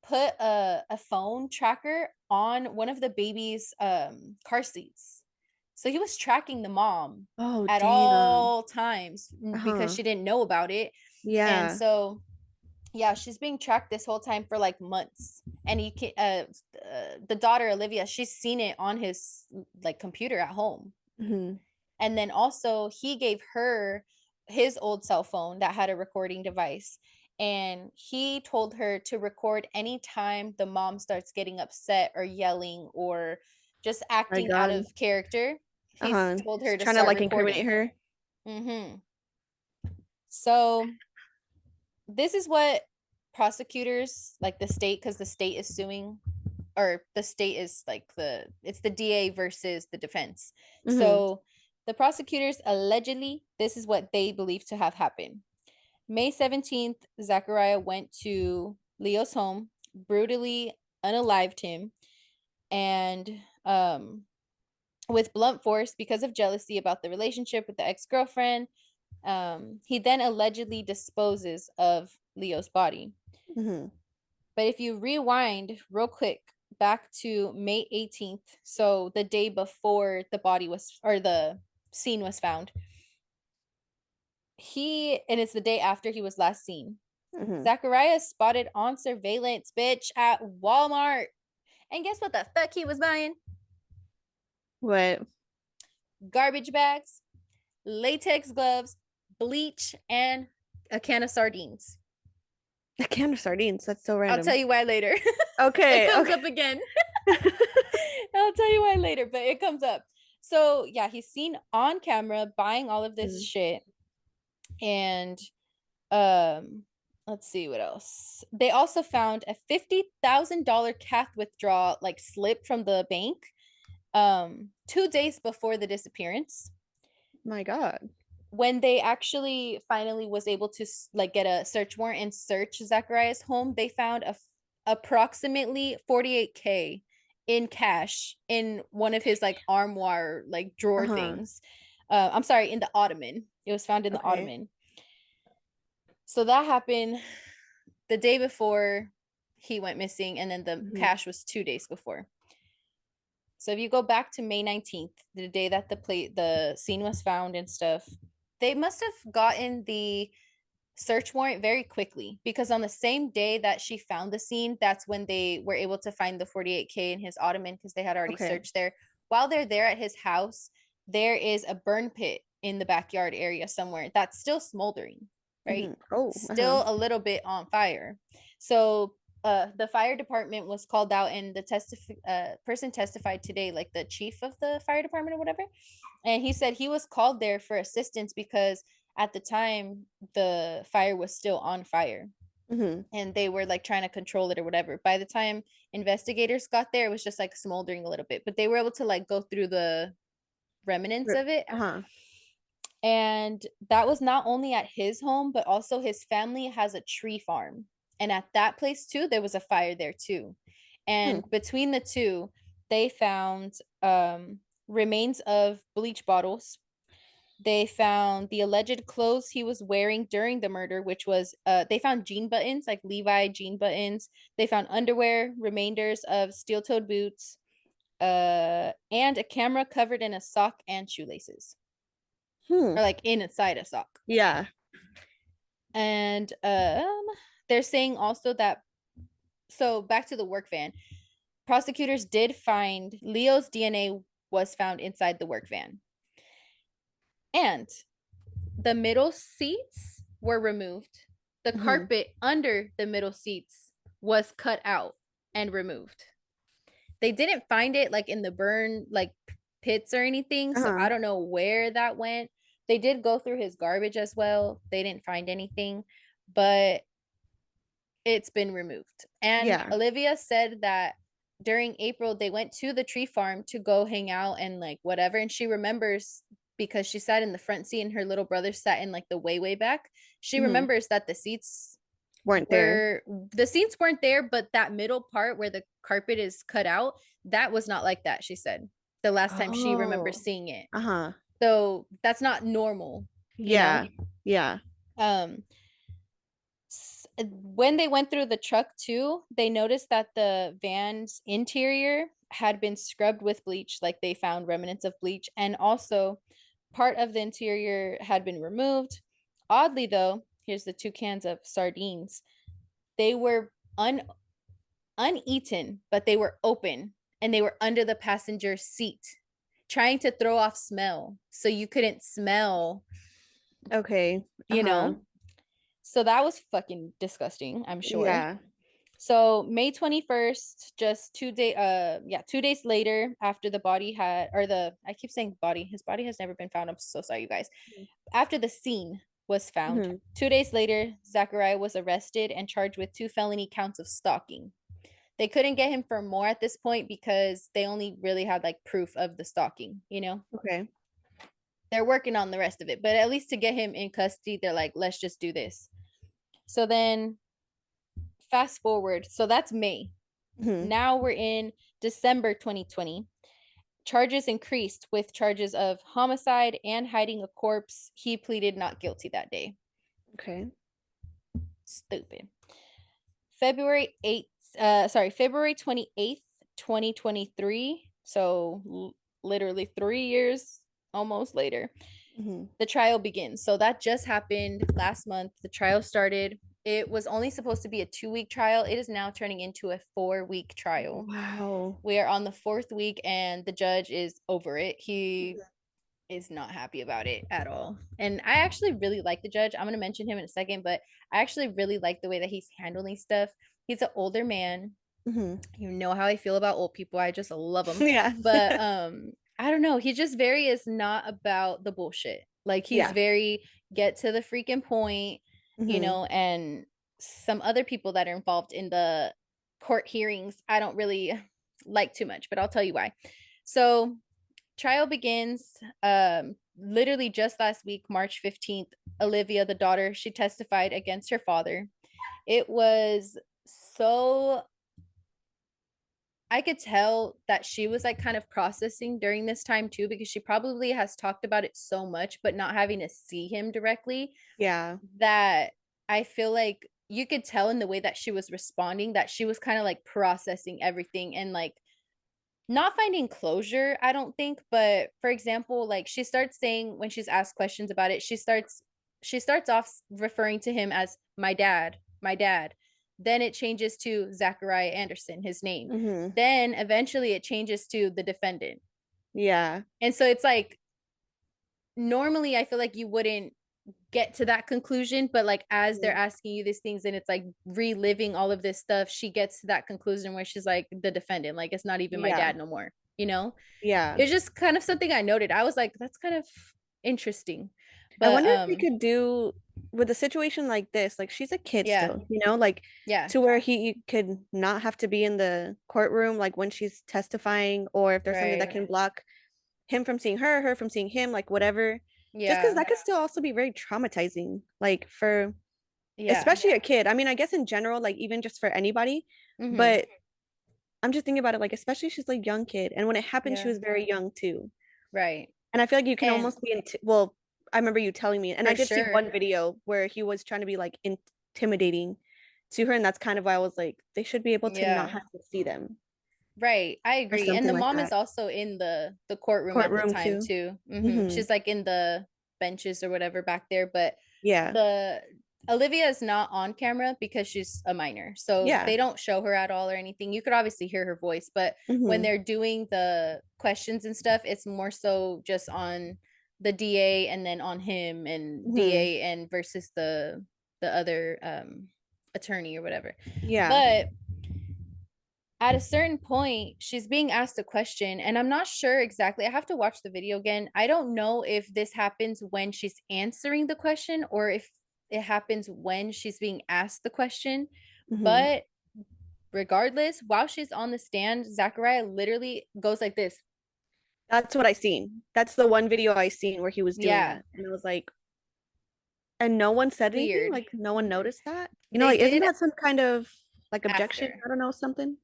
put a phone tracker on one of the baby's car seats. So he was tracking the mom at all times because she didn't know about it. Yeah. And so, yeah, she's being tracked this whole time for like months. And he can, the daughter, Olivia, she's seen it on his like computer at home. And then also he gave her his old cell phone that had a recording device. And he told her to record anytime the mom starts getting upset or yelling or just acting out of character. He's told her to trying start to like recording. incriminate her. So this is what prosecutors, like the state, because the state is suing, or the state is like it's the DA versus the defense. So the prosecutors allegedly, this is what they believe to have happened. May 17th, Zachariah went to Leo's home, brutally unalived him, and with blunt force because of jealousy about the relationship with the ex-girlfriend. He then allegedly disposes of Leo's body. But if you rewind real quick back to May 18th, so the day before the body was, or the scene was found, and it's the day after he was last seen. Mm-hmm. Zachariah spotted on surveillance, bitch, at Walmart. And guess what the fuck he was buying? What? Garbage bags, latex gloves, bleach, and a can of sardines. A can of sardines. That's so random. I'll tell you why later. Okay. It comes up again. I'll tell you why later, but it comes up. So yeah, he's seen on camera buying all of this shit. And let's see what else. They also found a $50,000 cash withdrawal like slip from the bank 2 days before the disappearance. My God. When they actually finally was able to like get a search warrant and search Zachariah's home, they found approximately 48K in cash in one of his like armoire like drawer things. I'm sorry, in the ottoman. It was found in the ottoman. So that happened the day before he went missing, and then the cash was 2 days before. So if you go back to May 19th, the day that the scene was found and stuff, they must have gotten the search warrant very quickly, because on the same day that she found the scene, that's when they were able to find the 48K in his ottoman, because they had already searched there. While they're there at his house, there is a burn pit in the backyard area somewhere that's still smoldering, right? Still a little bit on fire. So the fire department was called out, and the person testified today, like the chief of the fire department or whatever, and he said he was called there for assistance because at the time the fire was still on fire, and they were like trying to control it or whatever. By the time investigators got there, it was just like smoldering a little bit, but they were able to like go through the remnants of it. And that was not only at his home, but also his family has a tree farm, and at that place too there was a fire there too. And between the two, they found remains of bleach bottles. They found the alleged clothes he was wearing during the murder, which was they found jean buttons, like Levi jean buttons. They found underwear, remainders of steel-toed boots, and a camera covered in a sock and shoelaces. Or like inside a sock. Yeah. And they're saying also that, so back to the work van, prosecutors did find Leo's DNA was found inside the work van. And the middle seats were removed. The carpet under the middle seats was cut out and removed. They didn't find it like in the burn like pits or anything, so I don't know where that went. They did go through his garbage as well. They didn't find anything, but it's been removed. And Olivia said that during April they went to the tree farm to go hang out and like whatever, and she remembers, because she sat in the front seat and her little brother sat in like the way back. She remembers that the seats weren't there. The seats weren't there, but that middle part where the carpet is cut out, that was not like that, she said. The last time she remembers seeing it. So that's not normal. Yeah. When they went through the truck too, they noticed that the van's interior had been scrubbed with bleach, like they found remnants of bleach, and also part of the interior had been removed. Oddly though, here's the 2 cans of sardines. They were uneaten, but they were open, and they were under the passenger seat, trying to throw off smell, so you couldn't smell. You know. So that was fucking disgusting, I'm sure. So May 21st, just 2 days later, after the body had, I keep saying body, his body has never been found, I'm so sorry you guys. After the scene was found, 2 days later, Zachariah was arrested and charged with 2 felony counts of stalking. They couldn't get him for more at this point because they only really had like proof of the stalking, you know? They're working on the rest of it, but at least to get him in custody, they're like, let's just do this. So then fast forward. So that's May. Now we're in December 2020. Charges increased with charges of homicide and hiding a corpse. He pleaded not guilty that day. Stupid. February 28th, 2023. So literally 3 years almost later. the trial begins. So that just happened last month. The trial started. It was only supposed to be a 2-week trial. It is now turning into a 4-week trial. Wow. We are on the 4th week and the judge is over it. He is not happy about it at all. And I actually really like the judge. I'm going to mention him in a second, but I actually really like the way that he's handling stuff. He's an older man. You know how I feel about old people. I just love them. Yeah. But I don't know. He just very is not about the bullshit. Like he's very get to the freaking point, you know, and some other people that are involved in the court hearings, I don't really like too much, but I'll tell you why. So trial begins literally just last week, March 15th. Olivia, the daughter, she testified against her father. It was so, I could tell that she was like kind of processing during this time too, because she probably has talked about it so much, but not having to see him directly. Yeah. That I feel like you could tell in the way that she was responding that she was kind of like processing everything and like not finding closure, I don't think. But for example, like she starts saying when she's asked questions about it, she starts off referring to him as my dad, my dad. Then it changes to Zachariah Anderson, his name. Then eventually it changes to the defendant. Yeah. And so it's like normally I feel like you wouldn't get to that conclusion, but like as they're asking you these things and it's like reliving all of this stuff, she gets to that conclusion where she's like the defendant, like it's not even my dad no more, you know. It's just kind of something I noted. I was like, that's kind of interesting. But I wonder if they could do with a situation like this, like she's a kid still, you know, like to where he could not have to be in the courtroom like when she's testifying, or if there's something that can block him from seeing her from seeing him, like whatever. Just because that could still also be very traumatizing, like for especially a kid. I mean, I guess in general, like even just for anybody, but I'm just thinking about it, like especially she's like young kid, and when it happened, she was very young too. Right. And I feel like you can almost be well, I remember you telling me, and I did see one video where he was trying to be like intimidating to her, and that's kind of why I was like, they should be able to not have to see them. Right, I agree. And the like mom that. is also in the courtroom at the time too. She's like in the benches or whatever back there, but the Olivia is not on camera because she's a minor, so they don't show her at all or anything. You could obviously hear her voice, but when they're doing the questions and stuff, it's more so just on the DA and then on him and DA and versus the other attorney or whatever. But at a certain point, she's being asked a question, and I'm not sure exactly. I have to watch the video again. I don't know if this happens when she's answering the question or if it happens when she's being asked the question. But regardless, while she's on the stand, Zachariah literally goes like this. That's what I seen. That's the one video I seen where he was doing that. And it was like, and no one said anything? Like no one noticed that? You know, like isn't that some kind of like objection? I don't know, something?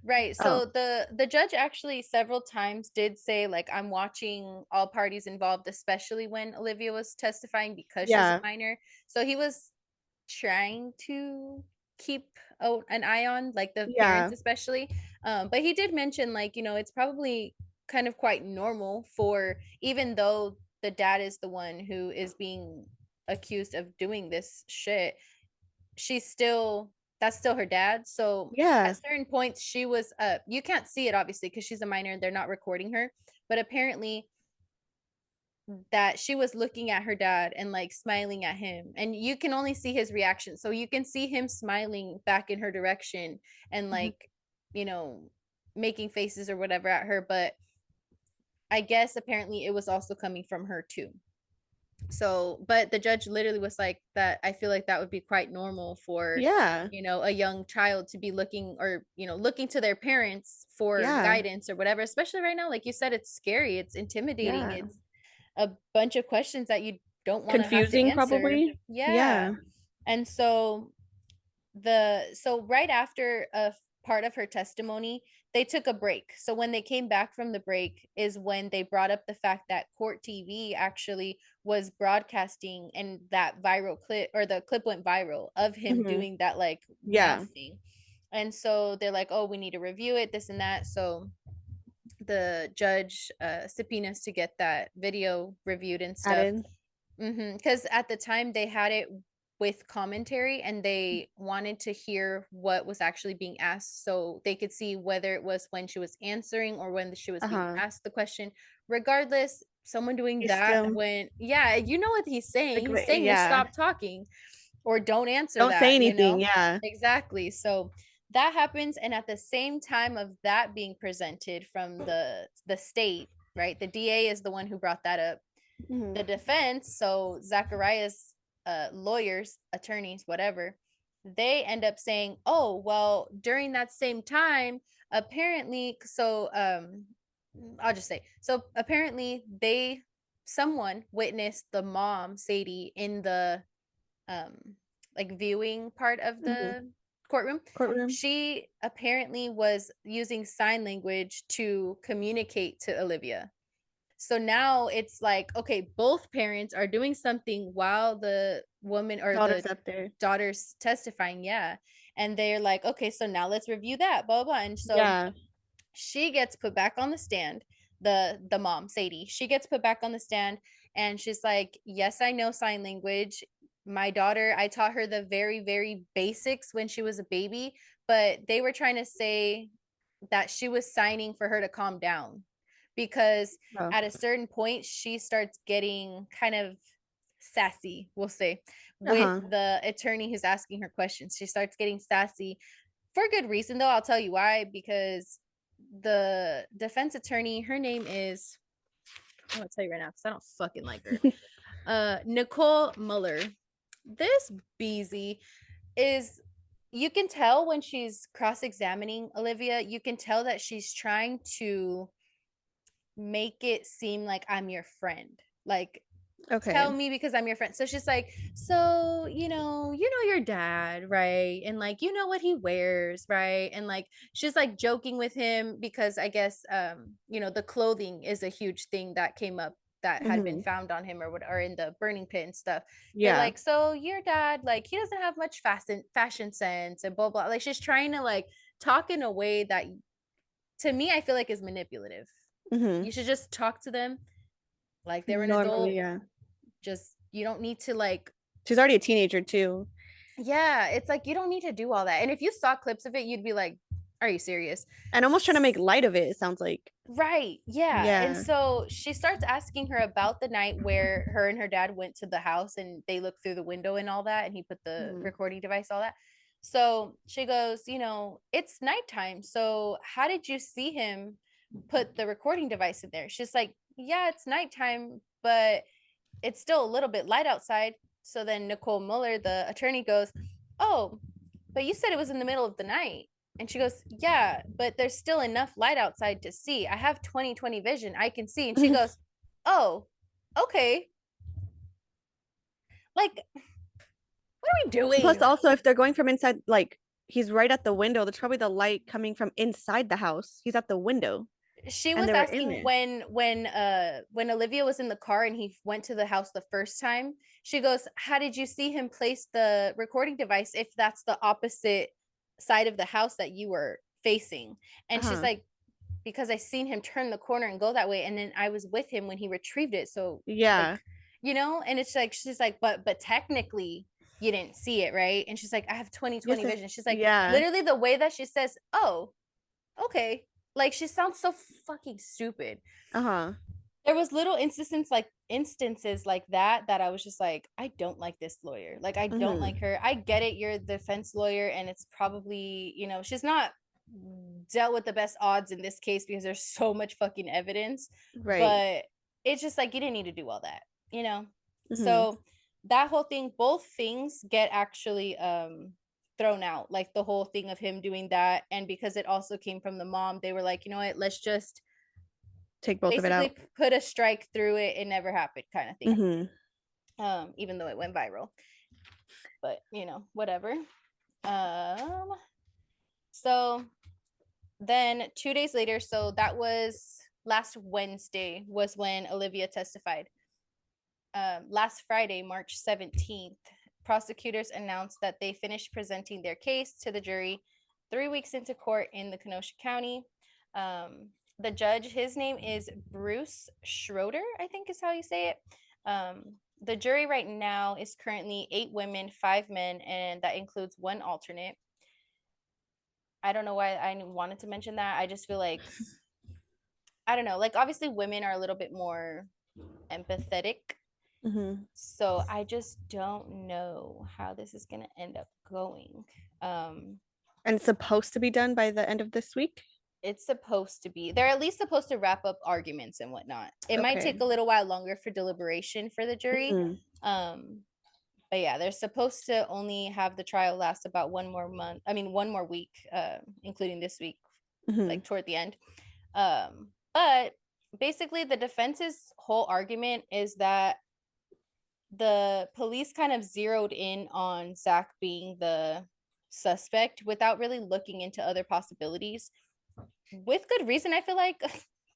Right. So the judge actually several times did say like I'm watching all parties involved, especially when Olivia was testifying because she's a minor. So he was trying to keep an eye on like the parents especially. But he did mention like, you know, it's probably kind of quite normal for, even though the dad is the one who is being accused of doing this shit, that's still her dad. So at certain points she was you can't see it obviously because she's a minor and they're not recording her, but apparently that she was looking at her dad and like smiling at him, and you can only see his reaction, so you can see him smiling back in her direction and like you know, making faces or whatever at her, but I guess apparently it was also coming from her too. So but the judge literally was like that I feel like that would be quite normal for you know, a young child to be looking, or you know, looking to their parents for guidance or whatever, especially right now. Like you said, it's scary, it's intimidating, it's a bunch of questions that you don't want to have to answer. Probably. And so right after a part of her testimony, they took a break. So when they came back from the break is when they brought up the fact that Court TV actually was broadcasting, and that viral clip, or the clip went viral of him doing that like mouth thing. And so they're like, oh, we need to review it, this and that. So the judge subpoenas to get that video reviewed and stuff. Because at the time they had it with commentary and they wanted to hear what was actually being asked so they could see whether it was when she was answering or when she was being asked the question. Regardless, someone doing that when you know what he's saying. He's saying to stop talking or don't answer don't that. Say anything. Exactly. So that happens, and at the same time of that being presented from the state, right? The DA is the one who brought that up. The defense, so Zachariah's lawyers, attorneys, whatever, they end up saying, oh, well, during that same time, apparently, so I'll just say, so apparently someone witnessed the mom, Sadie, in the like viewing part of the courtroom. She apparently was using sign language to communicate to Olivia. So now it's like, okay, both parents are doing something while the woman or the daughter's testifying. And they're like, okay, so now let's review that, blah, blah, blah. And so she gets put back on the stand. The mom, Sadie, she gets put back on the stand and she's like, yes, I know sign language. My daughter, I taught her the very, very basics when she was a baby, but they were trying to say that she was signing for her to calm down. Because at a certain point, she starts getting kind of sassy, we'll say, with the attorney who's asking her questions. She starts getting sassy for good reason, though. I'll tell you why. Because the defense attorney, her name is, I'm going to tell you right now because I don't fucking like her. Nicole Muller. This Beezy is, you can tell when she's cross-examining Olivia, you can tell that she's trying to make it seem like I'm your friend. Like, tell me because I'm your friend. So she's like, so you know your dad, right? And like, you know what he wears, right? And like, she's like joking with him because I guess the clothing is a huge thing that came up that had been found on him or in the burning pit and stuff. They're like, so your dad, like, he doesn't have much fashion sense and blah blah. Like, she's trying to like talk in a way that, to me, I feel like is manipulative. You should just talk to them like they're an adult. Just, you don't need to like, she's already a teenager too. It's like, you don't need to do all that. And if you saw clips of it, you'd be like, are you serious? And almost trying to make light of it sounds like. Right. And so she starts asking her about the night where her and her dad went to the house and they looked through the window and all that, and he put the recording device, all that. So she goes, it's nighttime, so how did you see him put the recording device in there? She's like, yeah, it's nighttime, but it's still a little bit light outside. So then Nicole Muller, the attorney, goes, oh, but you said it was in the middle of the night. And she goes, yeah, but there's still enough light outside to see. I have 20/20 vision. I can see. And she goes, oh, okay. Like, what are we doing? Plus, also, if they're going from inside, like, he's right at the window, there's probably the light coming from inside the house. He's at the window. She was asking when Olivia was in the car and he went to the house the first time. She goes, how did you see him place the recording device if that's the opposite side of the house that you were facing? And she's like, because I seen him turn the corner and go that way, and then I was with him when he retrieved it. So like, and it's like, she's like, but technically you didn't see it, right? And she's like, I have 20/20 vision. She's like, literally the way that she says, oh, okay. Like, she sounds so fucking stupid. There was little instances like that I was just like, I don't like this lawyer. Like, I don't like her. I get it, you're the defense lawyer, and it's probably, she's not dealt with the best odds in this case because there's so much fucking evidence. Right. But it's just like, you didn't need to do all that, So that whole thing, both things get actually thrown out, like the whole thing of him doing that. And because it also came from the mom, they were like, you know what, let's just take both of it out, put a strike through it. It never happened, kind of thing. Even though it went viral, but whatever. So then 2 days later, so that was last Wednesday, was when Olivia testified. Last Friday, March 17th, prosecutors announced that they finished presenting their case to the jury 3 weeks into court in the Kenosha County. the judge, his name is Bruce Schroeder, I think is how you say it. The jury right now is currently 8 women, 5 men, and that includes 1 alternate. I don't know why I wanted to mention that. I just feel like, I don't know, like obviously women are a little bit more empathetic. So I just don't know how this is going to end up going. And it's supposed to be done by the end of this week? It's supposed to be. They're at least supposed to wrap up arguments and whatnot. It might take a little while longer for deliberation for the jury. But yeah, they're supposed to only have the trial last about 1 more week, including this week, like toward the end. But basically the defense's whole argument is that the police kind of zeroed in on Zach being the suspect without really looking into other possibilities. With good reason, I feel like.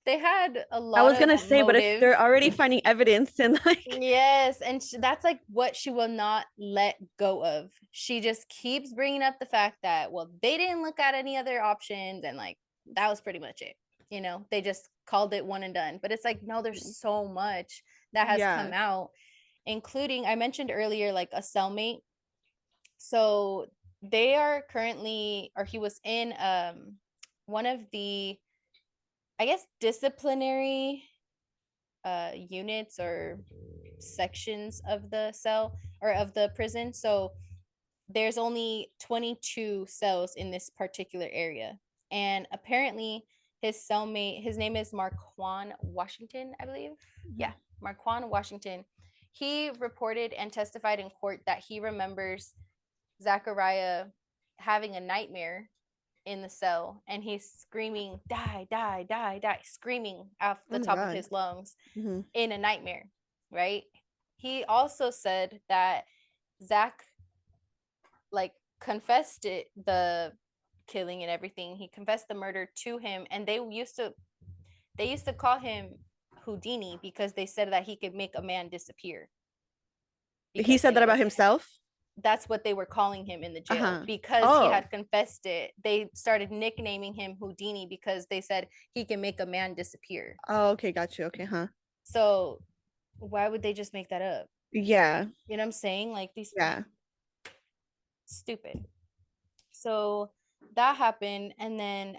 They had a lot of I was gonna say, but if they're already finding evidence and like yes, and that's like what she will not let go of. She just keeps bringing up the fact that, well, they didn't look at any other options, and like that was pretty much it. You know, they just called it one and done. But it's like, no, there's so much that has come out, including, I mentioned earlier, like a cellmate. So they are currently, or he was in one of the, I guess, disciplinary units or sections of the cell or of the prison. So there's only 22 cells in this particular area. And apparently his cellmate, his name is Marquand Washington, I believe. Yeah, Marquand Washington. He reported and testified in court that he remembers Zachariah having a nightmare in the cell, and he's screaming, die, die, die, die, screaming off the top of his lungs in a nightmare, right? He also said that Zach like confessed the killing and everything. He confessed the murder to him, and they used to call him Houdini because they said that he could make a man disappear. He said that about himself? That's what they were calling him in the jail because he had confessed it. They started nicknaming him Houdini because they said he can make a man disappear. Oh, okay, got you. Okay, So why would they just make that up? Yeah. You know what I'm saying? Like these stupid. So that happened, and then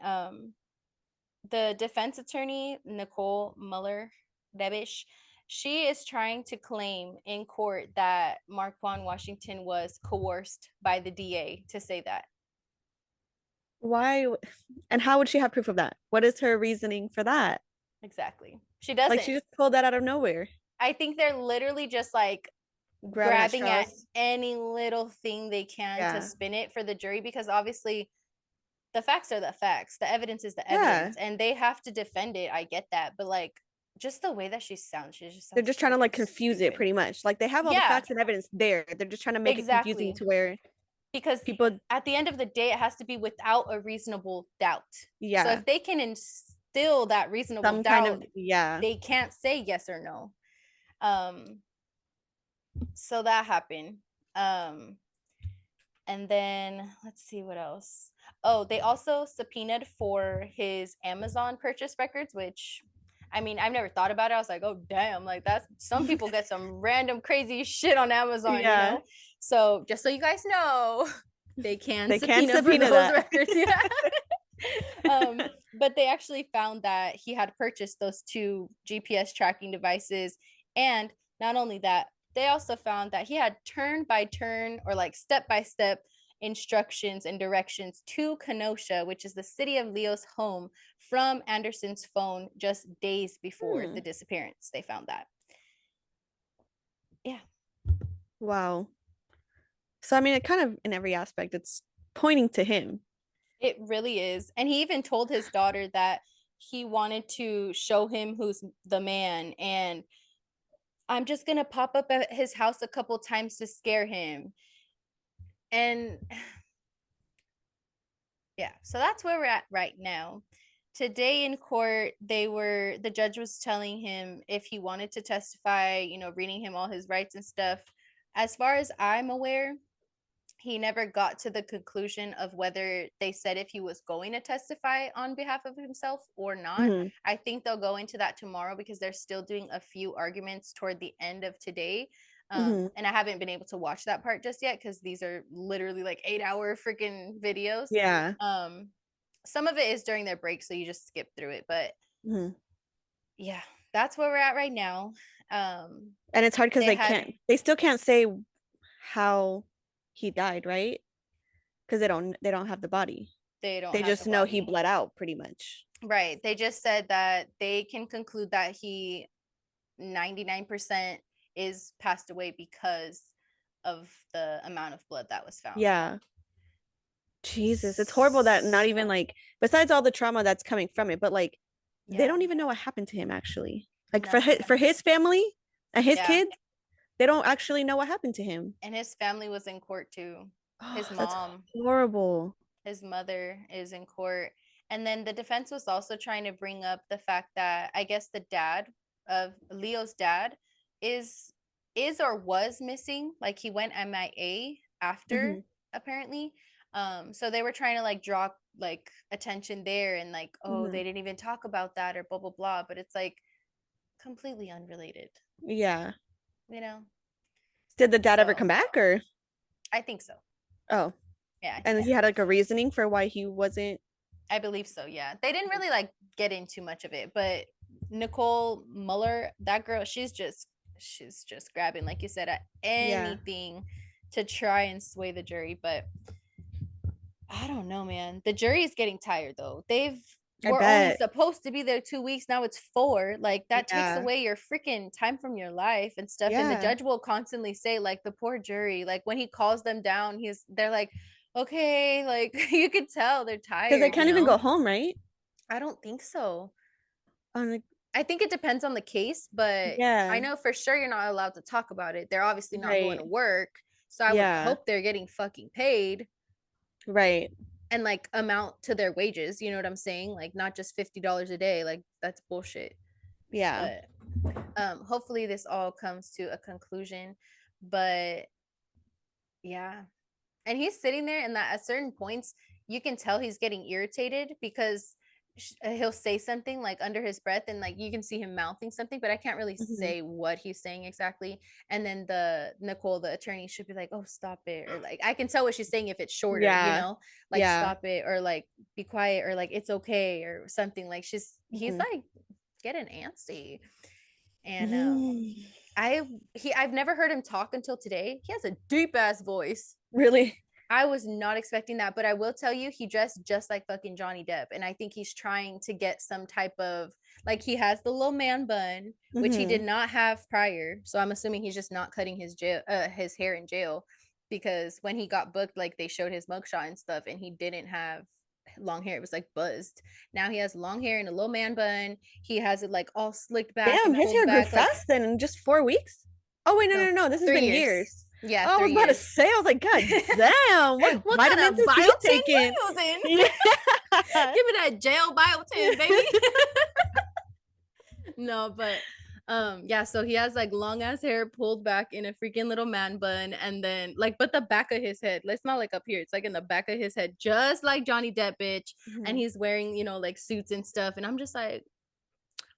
the defense attorney, Nicole Muller-Debish, she is trying to claim in court that Marquand Washington was coerced by the DA to say that. Why? And how would she have proof of that? What is her reasoning for that? Exactly. She doesn't. Like, she just pulled that out of nowhere. I think they're literally just like grabbing at any little thing they can to spin it for the jury, because obviously the facts are the facts. The evidence is the evidence, and they have to defend it. I get that. But like, just the way that she sounds, they're just trying to like confuse it pretty much. Like, they have all the facts and evidence there. They're just trying to make it confusing to where because people, at the end of the day, it has to be without a reasonable doubt. So if they can instill that reasonable doubt, they can't say yes or no. So that happened. And then let's see what else. Oh, they also subpoenaed for his Amazon purchase records, which, I mean, I've never thought about it. I was like, oh, damn, like that's, some people get some random crazy shit on Amazon, you know? So just so you guys know, they can subpoena for those records. But they actually found that he had purchased those 2 GPS tracking devices. And not only that, they also found that he had turn by turn or like step by step instructions and directions to Kenosha, which is the city of Leo's home, from Anderson's phone just days before the disappearance. They found that. Yeah. Wow. So I mean, it kind of, in every aspect, it's pointing to him. It really is. And he even told his daughter that he wanted to show him who's the man, and I'm just gonna pop up at his house a couple times to scare him. And yeah, so that's where we're at right now. Today in court, the judge was telling him if he wanted to testify, you know, reading him all his rights and stuff. As far as I'm aware, he never got to the conclusion of whether they said if he was going to testify on behalf of himself or not. I think they'll go into that tomorrow because they're still doing a few arguments toward the end of today. And I haven't been able to watch that part just yet because these are literally like 8-hour freaking videos. Yeah. Some of it is during their break, so you just skip through it. But yeah, that's where we're at right now. And it's hard because they still can't say how he died, right? Because they don't have the body. They just know he bled out pretty much. Right. They just said that they can conclude that he 99% is passed away because of the amount of blood that was found. Yeah. Jesus, it's horrible that not even like, besides all the trauma that's coming from it, but like they don't even know what happened to him actually. Like for his family and his kids, they don't actually know what happened to him. And his family was in court too. His mom. That's horrible. His mother is in court. And then the defense was also trying to bring up the fact that I guess the dad of Leo's dad is or was missing. Like he went MIA after apparently. So they were trying to like draw like attention there and like, oh, they didn't even talk about that or blah blah blah. But it's like completely unrelated. Yeah. You know? Did the dad ever come back or? I think so. Oh. Yeah. And he had like a reasoning for why he wasn't. I believe so, yeah. They didn't really like get into much of it, but Nicole Muller, that girl, she's just grabbing, like you said, at anything to try and sway the jury. But I don't know, man. The jury is getting tired though. We're only supposed to be there 2 weeks. Now it's 4. Like that takes away your freaking time from your life and stuff. And the judge will constantly say, like, the poor jury, like when he calls them down, they're like, okay, like you could tell they're tired. Because they can't even go home, right? I don't think so. I think it depends on the case, but I know for sure you're not allowed to talk about it. They're obviously not going to work. So I would hope they're getting fucking paid. Right. And like amount to their wages, you know what I'm saying? Like not just $50 a day. Like that's bullshit. Yeah. But hopefully this all comes to a conclusion. But yeah. And he's sitting there and that at certain points you can tell he's getting irritated because he'll say something like under his breath and like you can see him mouthing something, but I can't really say what he's saying exactly. And then Nicole, the attorney, should be like, oh, stop it, or like I can tell what she's saying if it's shorter, you know, like stop it, or like be quiet, or like it's okay, or something. Like he's like getting antsy. And I've never heard him talk until today. He has a deep ass voice. Really? I was not expecting that, but I will tell you, he dressed just like fucking Johnny Depp. And I think he's trying to get some type of, like, he has the little man bun, which he did not have prior. So I'm assuming he's just not cutting his hair in jail, because when he got booked, like, they showed his mugshot and stuff, and he didn't have long hair. It was like buzzed. Now he has long hair and a little man bun. He has it like all slicked back. Damn, his hair grew fast then in just 4 weeks. Oh wait, no. This has been years. Yeah, I was about to say, I was like, God damn, what vitamins is he taking? Give me that gel biotin, baby. No, but yeah, so he has like long ass hair pulled back in a freaking little man bun, and then like, but the back of his head, it's not like up here, it's like in the back of his head, just like Johnny Depp, bitch. And he's wearing, you know, like suits and stuff, and I'm just like,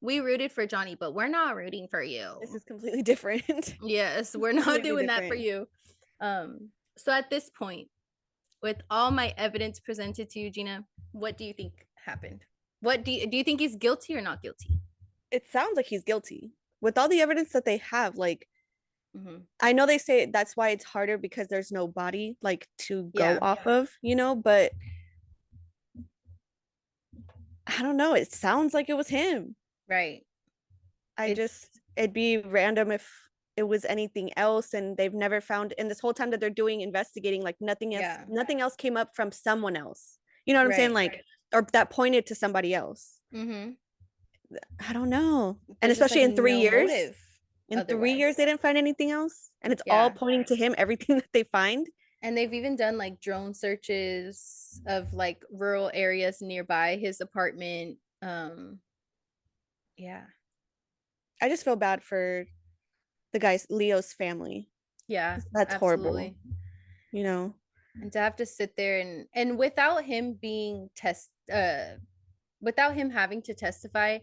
we rooted for Johnny, but we're not rooting for you. This is completely different. Yes, we're not doing that for you. So at this point, with all my evidence presented to you, Gina, what do you think happened? What do you think he's guilty or not guilty? It sounds like he's guilty. With all the evidence that they have, like, I know they say that's why it's harder because there's no body, like, to go off of, you know, but I don't know. It sounds like it was him. Right. It'd be random if it was anything else, and they've never found, in this whole time that they're doing investigating, like nothing else came up from someone else. You know what I'm saying? Like, or that pointed to somebody else. I don't know. And especially in 3 years. In 3 years, they didn't find anything else. And it's all pointing to him, everything that they find. And they've even done like drone searches of like rural areas nearby his apartment. Yeah. I just feel bad for the guy's Leo's family. Yeah. That's horrible. You know? And to have to sit there and without him without him having to testify,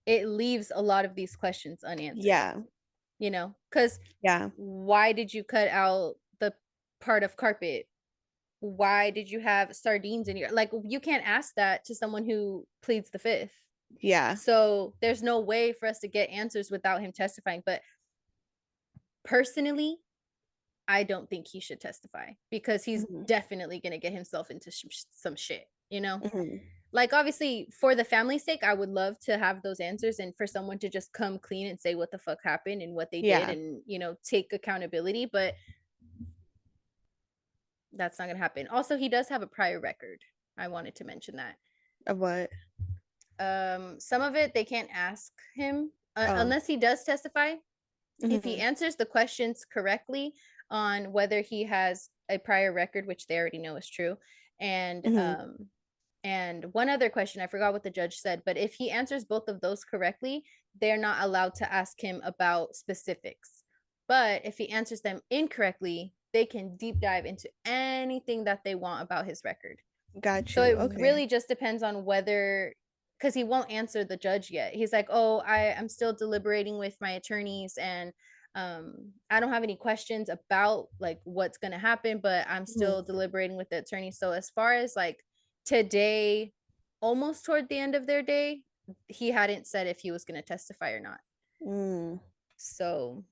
it leaves a lot of these questions unanswered. Yeah. You know, because why did you cut out the part of carpet? Why did you have sardines in your, like, you can't ask that to someone who pleads the fifth. Yeah. So there's no way for us to get answers without him testifying. But personally, I don't think he should testify because he's definitely going to get himself into some shit, you know? Like, obviously, for the family's sake, I would love to have those answers and for someone to just come clean and say what the fuck happened and what they did and, you know, take accountability. But that's not going to happen. Also, he does have a prior record. I wanted to mention that. Of what? Some of it they can't ask him unless he does testify. If he answers the questions correctly on whether he has a prior record, which they already know is true, and one other question, I forgot what the judge said, but if he answers both of those correctly, they're not allowed to ask him about specifics. But if he answers them incorrectly, they can deep dive into anything that they want about his record. Got you. So it really just depends on whether, because he won't answer the judge yet. He's like, oh, I'm still deliberating with my attorneys and I don't have any questions about like what's going to happen, but I'm still deliberating with the attorney. So as far as like today, almost toward the end of their day, he hadn't said if he was going to testify or not. So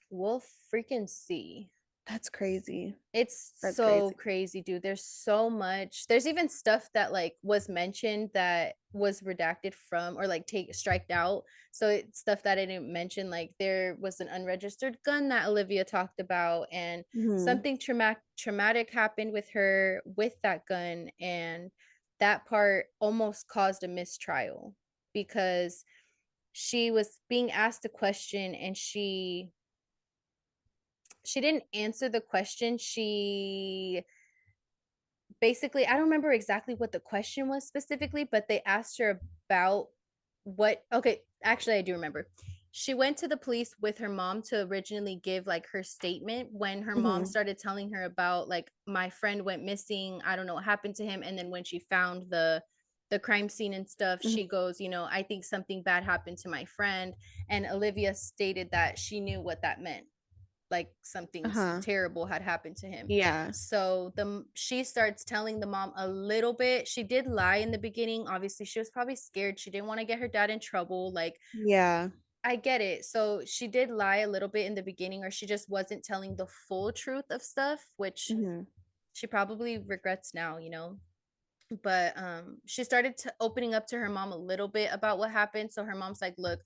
we'll freaking see. That's crazy. That's so crazy, dude. There's so much. There's even stuff that like was mentioned that was redacted from or like striked out. So it's stuff that I didn't mention. Like there was an unregistered gun that Olivia talked about, and something traumatic happened with her with that gun, and that part almost caused a mistrial because she was being asked a question and she didn't answer the question. She basically, I don't remember exactly what the question was specifically, but they asked her about actually I do remember. She went to the police with her mom to originally give like her statement when her mom started telling her about like, my friend went missing, I don't know what happened to him. And then when she found the crime scene and stuff, she goes, you know, I think something bad happened to my friend. And Olivia stated that she knew what that meant, like something terrible had happened to him. So she starts telling the mom a little bit. She did lie in the beginning. Obviously, she was probably scared. She didn't want to get her dad in trouble. Like, I get it. So she did lie a little bit in the beginning, or she just wasn't telling the full truth of stuff, which she probably regrets now, you know. But she started opening up to her mom a little bit about what happened. So her mom's like, look,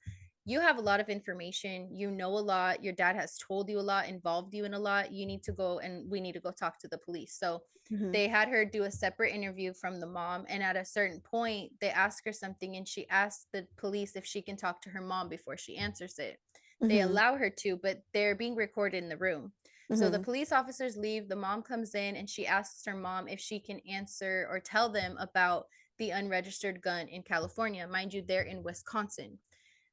you have a lot of information, you know a lot, your dad has told you a lot, involved you in a lot, you need to go and we need to go talk to the police. So they had her do a separate interview from the mom, and at a certain point they asked her something and she asked the police if she can talk to her mom before she answers it. They allow her to, but they're being recorded in the room. So the police officers leave, the mom comes in and she asks her mom if she can answer or tell them about the unregistered gun in California. Mind you, they're in Wisconsin.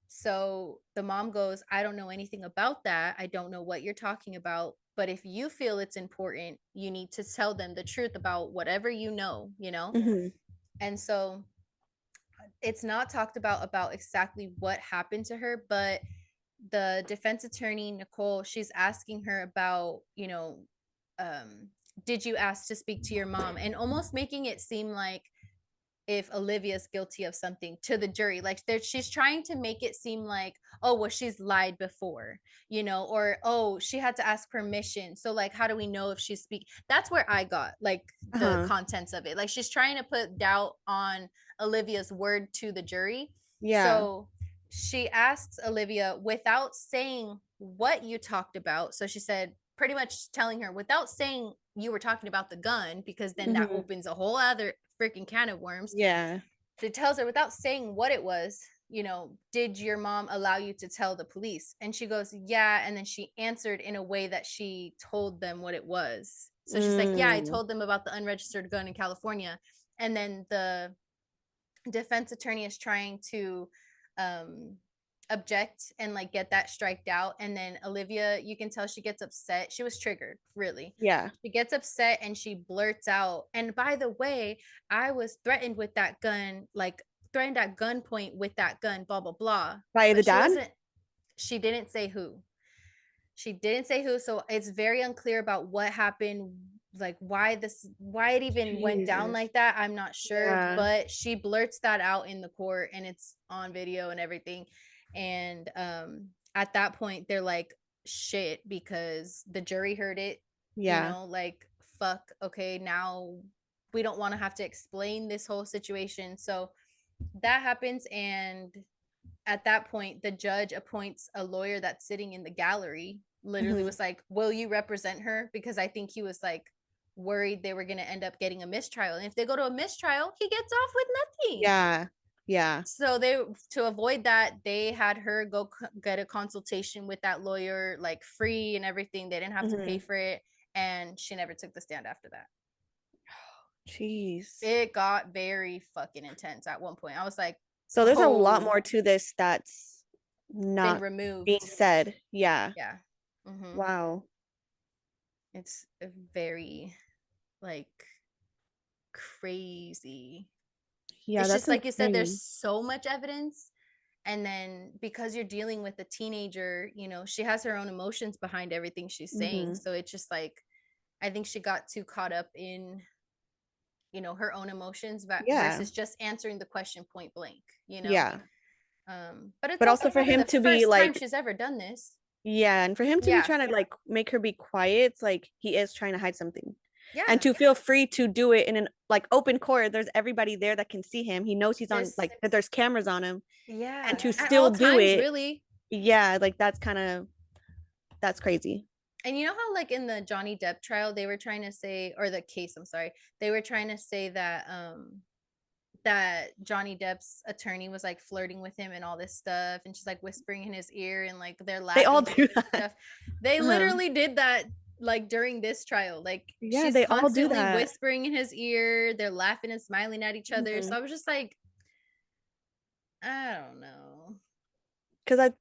So the mom goes, I don't know anything about that. I don't know what you're talking about. But if you feel it's important, you need to tell them the truth about whatever you know. And so it's not talked about exactly what happened to her, but the defense attorney, Nicole, she's asking her about, you know, did you ask to speak to your mom? And almost making it seem like if Olivia's guilty of something to the jury, like she's trying to make it seem like, oh, well, she's lied before, you know, or, oh, she had to ask permission. So like, how do we know if she's speaking? That's where I got like the contents of it. Like she's trying to put doubt on Olivia's word to the jury. So she asks Olivia without saying what you talked about. So she said, pretty much telling her without saying you were talking about the gun, because then that opens a whole other freaking can of worms. She tells her without saying what it was, you know, did your mom allow you to tell the police? And she goes, yeah. And then she answered in a way that she told them what it was. So she's like, yeah, I told them about the unregistered gun in California. And then the defense attorney is trying to object and like get that striked out. And then Olivia, you can tell she gets upset. She was triggered, really. Yeah. She gets upset and she blurts out, and by the way, I was threatened with that gun, like threatened at gunpoint with that gun, blah blah blah. By the dad? She didn't say who. She didn't say who, so it's very unclear about what happened, like why it even went down like that. I'm not sure, but she blurts that out in the court, and it's on video and everything. And at that point they're like, shit, because the jury heard it. You know, like, fuck, okay, now we don't want to have to explain this whole situation. So that happens, and at that point the judge appoints a lawyer that's sitting in the gallery, literally was like, will you represent her? Because I think he was like worried they were going to end up getting a mistrial, and if they go to a mistrial, he gets off with nothing. So they, to avoid that, they had her go get a consultation with that lawyer, like free and everything. They didn't have to pay for it, and she never took the stand after that. Jeez, it got very fucking intense at one point. I was like, so there's a lot more to this that's not been removed, being said. Yeah. Wow. It's very like crazy. It's just like you said, there's so much evidence, and then because you're dealing with a teenager, you know, she has her own emotions behind everything she's saying. So it's just like, I think she got too caught up in, you know, her own emotions versus just answering the question point blank, you know. But it's also for him to be like, time she's ever done this. And for him to be trying to like make her be quiet, it's like he is trying to hide something. And to feel free to do it in an like open court, there's everybody there that can see him. He knows he's on, like, that there's cameras on him. And to still do it, really. Like that's crazy. And you know how like in the Johnny Depp trial, they were trying to say, or the case, I'm sorry, they were trying to say that that Johnny Depp's attorney was like flirting with him and all this stuff, and she's like whispering in his ear, and like they're laughing. They all do that stuff. They literally did that like during this trial. Like, she's they all do that, whispering in his ear, they're laughing and smiling at each other. So I was just like, I don't know, because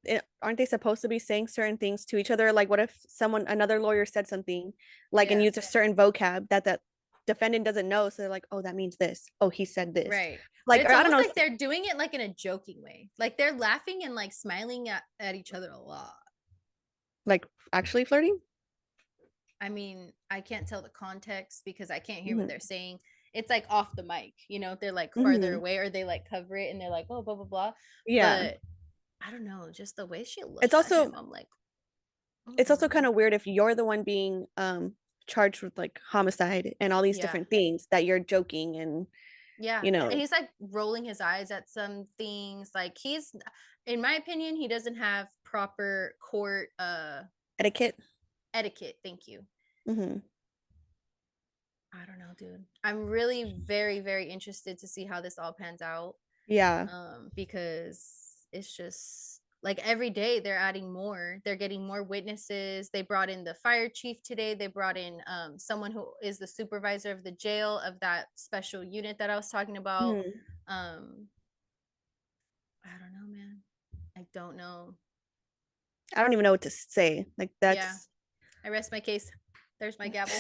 aren't they supposed to be saying certain things to each other? Like, what if another lawyer said something like and used a certain vocab that defendant doesn't know, so they're like, oh, that means this, oh, he said this, right? Like, it's I don't know, like they're doing it like in a joking way, like they're laughing and like smiling at each other a lot, like actually flirting. I mean, I can't tell the context because I can't hear what they're saying. It's like off the mic, you know, they're like farther away, or they like cover it and they're like, oh, blah blah blah. But I don't know, just the way she looks. It's also, I'm like, it's also kind of weird if you're the one being charged with like homicide and all these different things, that you're joking and you know. And he's like rolling his eyes at some things. Like, he's, in my opinion, he doesn't have proper court etiquette. Thank you. I don't know, dude. I'm really very, very interested to see how this all pans out. Because it's just like every day they're adding more. They're getting more witnesses. They brought in the fire chief today. They brought in someone who is the supervisor of the jail, of that special unit that I was talking about. I don't know, man. I don't know. I don't even know what to say. Like, that's I rest my case. There's my gavel.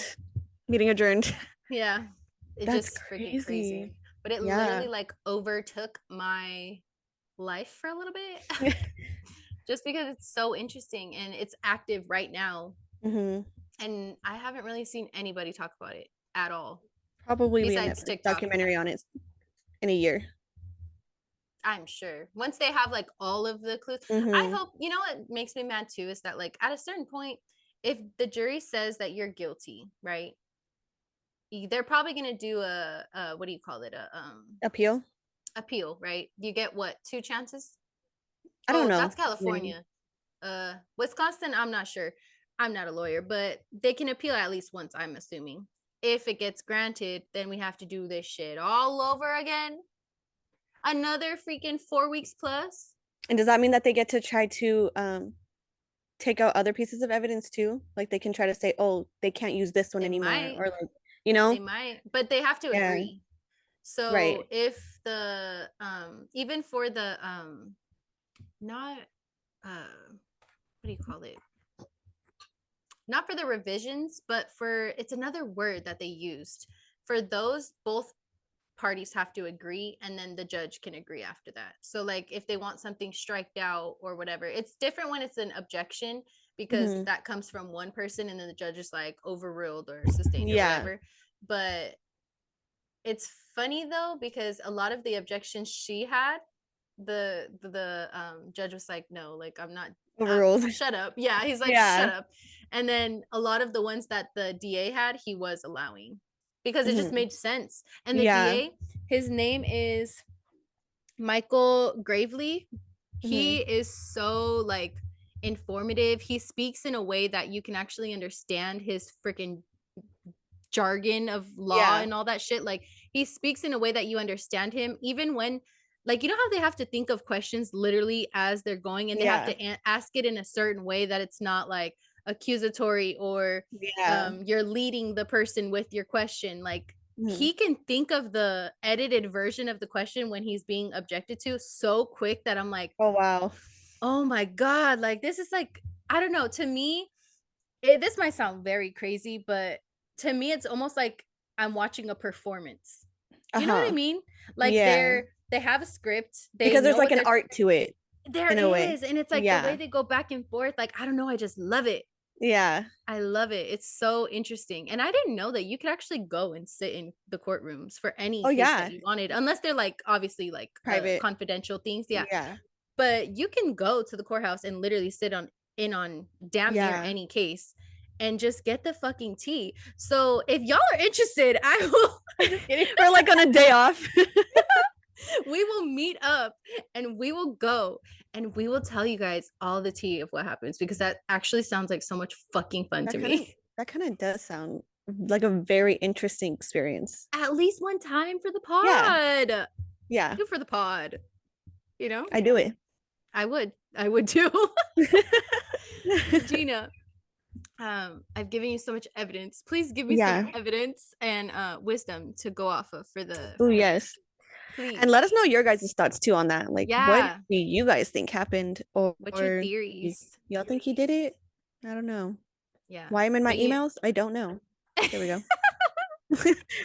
Meeting adjourned. It's just freaking crazy. But it literally like overtook my life for a little bit. Just because it's so interesting and it's active right now. And I haven't really seen anybody talk about it at all. Probably besides a documentary on it in a year, I'm sure. Once they have like all of the clues. I hope, you know what makes me mad too is that like at a certain point, if the jury says that you're guilty, right, they're probably going to do a what do you call it, appeal, right? You get what, 2 chances? I don't know, that's California. Wisconsin, I'm not sure, I'm not a lawyer, but they can appeal at least once, I'm assuming. If it gets granted, then we have to do this shit all over again, another freaking 4 weeks plus. And does that mean that they get to try to take out other pieces of evidence too? Like, they can try to say, oh, they can't use this one anymore, or like, you know, they might, but they have to agree. So if the even for the not what do you call it? Not for the revisions, but it's another word that they used. For those, both parties have to agree, and then the judge can agree after that. So like if they want something striked out or whatever, it's different when it's an objection, because that comes from one person and then the judge is like overruled or sustained or whatever. But it's funny though, because a lot of the objections she had, the judge was like, no, like I'm not overruled. Shut up. Yeah, he's like, shut up. And then a lot of the ones that the DA had, he was allowing, because it just made sense. And the DA, his name is Michael Gravely. He is so like informative. He speaks in a way that you can actually understand his freaking jargon of law and all that shit. Like he speaks in a way that you understand him, even when, like, you know how they have to think of questions literally as they're going, and they have to ask it in a certain way that it's not like accusatory or you're leading the person with your question. Like he can think of the edited version of the question when he's being objected to so quick that I'm like, oh wow, oh my god, like this is like, I don't know, to me this might sound very crazy, but to me it's almost like I'm watching a performance. You know what I mean? Like they have a script, because there's like an art to it. There is, and it's like the way they go back and forth, like I don't know, I just love it. I love it. It's so interesting. And I didn't know that you could actually go and sit in the courtrooms for any case that you wanted, unless they're like obviously like private confidential things. But you can go to the courthouse and literally sit in on damn near any case and just get the fucking tea. So if y'all are interested, I will or like on a day off. We will meet up and we will go and we will tell you guys all the tea of what happens, because that actually sounds like so much fucking fun to me. That kind of does sound like a very interesting experience. At least one time for the pod. Yeah. Do for the pod. You know? I do it. I would too. Gina, I've given you so much evidence. Please give me some evidence and wisdom to go off of for the. Oh yes. Please. And let us know your guys' thoughts too on that. Like, what do you guys think happened? Or what's your theories? Y'all think he did it? I don't know. Yeah. Why I'm in my emails? I don't know. There we go.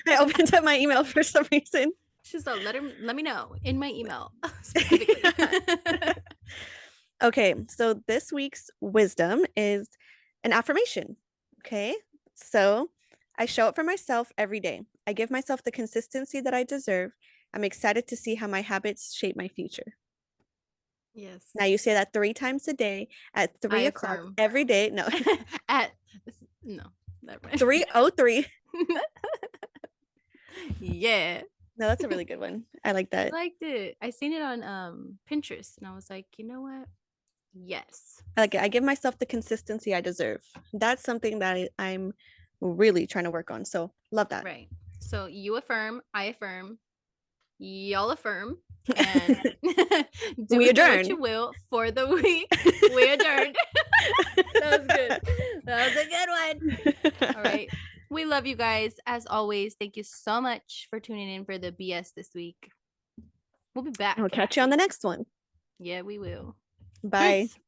I opened up my email for some reason. She's like, let me know in my email specifically. Okay, so this week's wisdom is an affirmation. Okay, so I show up for myself every day. I give myself the consistency that I deserve. I'm excited to see how my habits shape my future. Yes. Now you say that 3 times a day at 3 o'clock every day. No. Never mind. 3:03. Yeah. No, that's a really good one. I like that. I liked it. I seen it on Pinterest and I was like, you know what? Yes. I like it. I give myself the consistency I deserve. That's something that I'm really trying to work on. So love that. Right. So you affirm, I affirm, y'all affirm, and do we adjourn what you will for the week. We adjourn. That was good. That was a good one. All right. We love you guys. As always, thank you so much for tuning in for the BS this week. We'll be back. We'll catch you on the next one. Yeah, we will. Bye. Peace.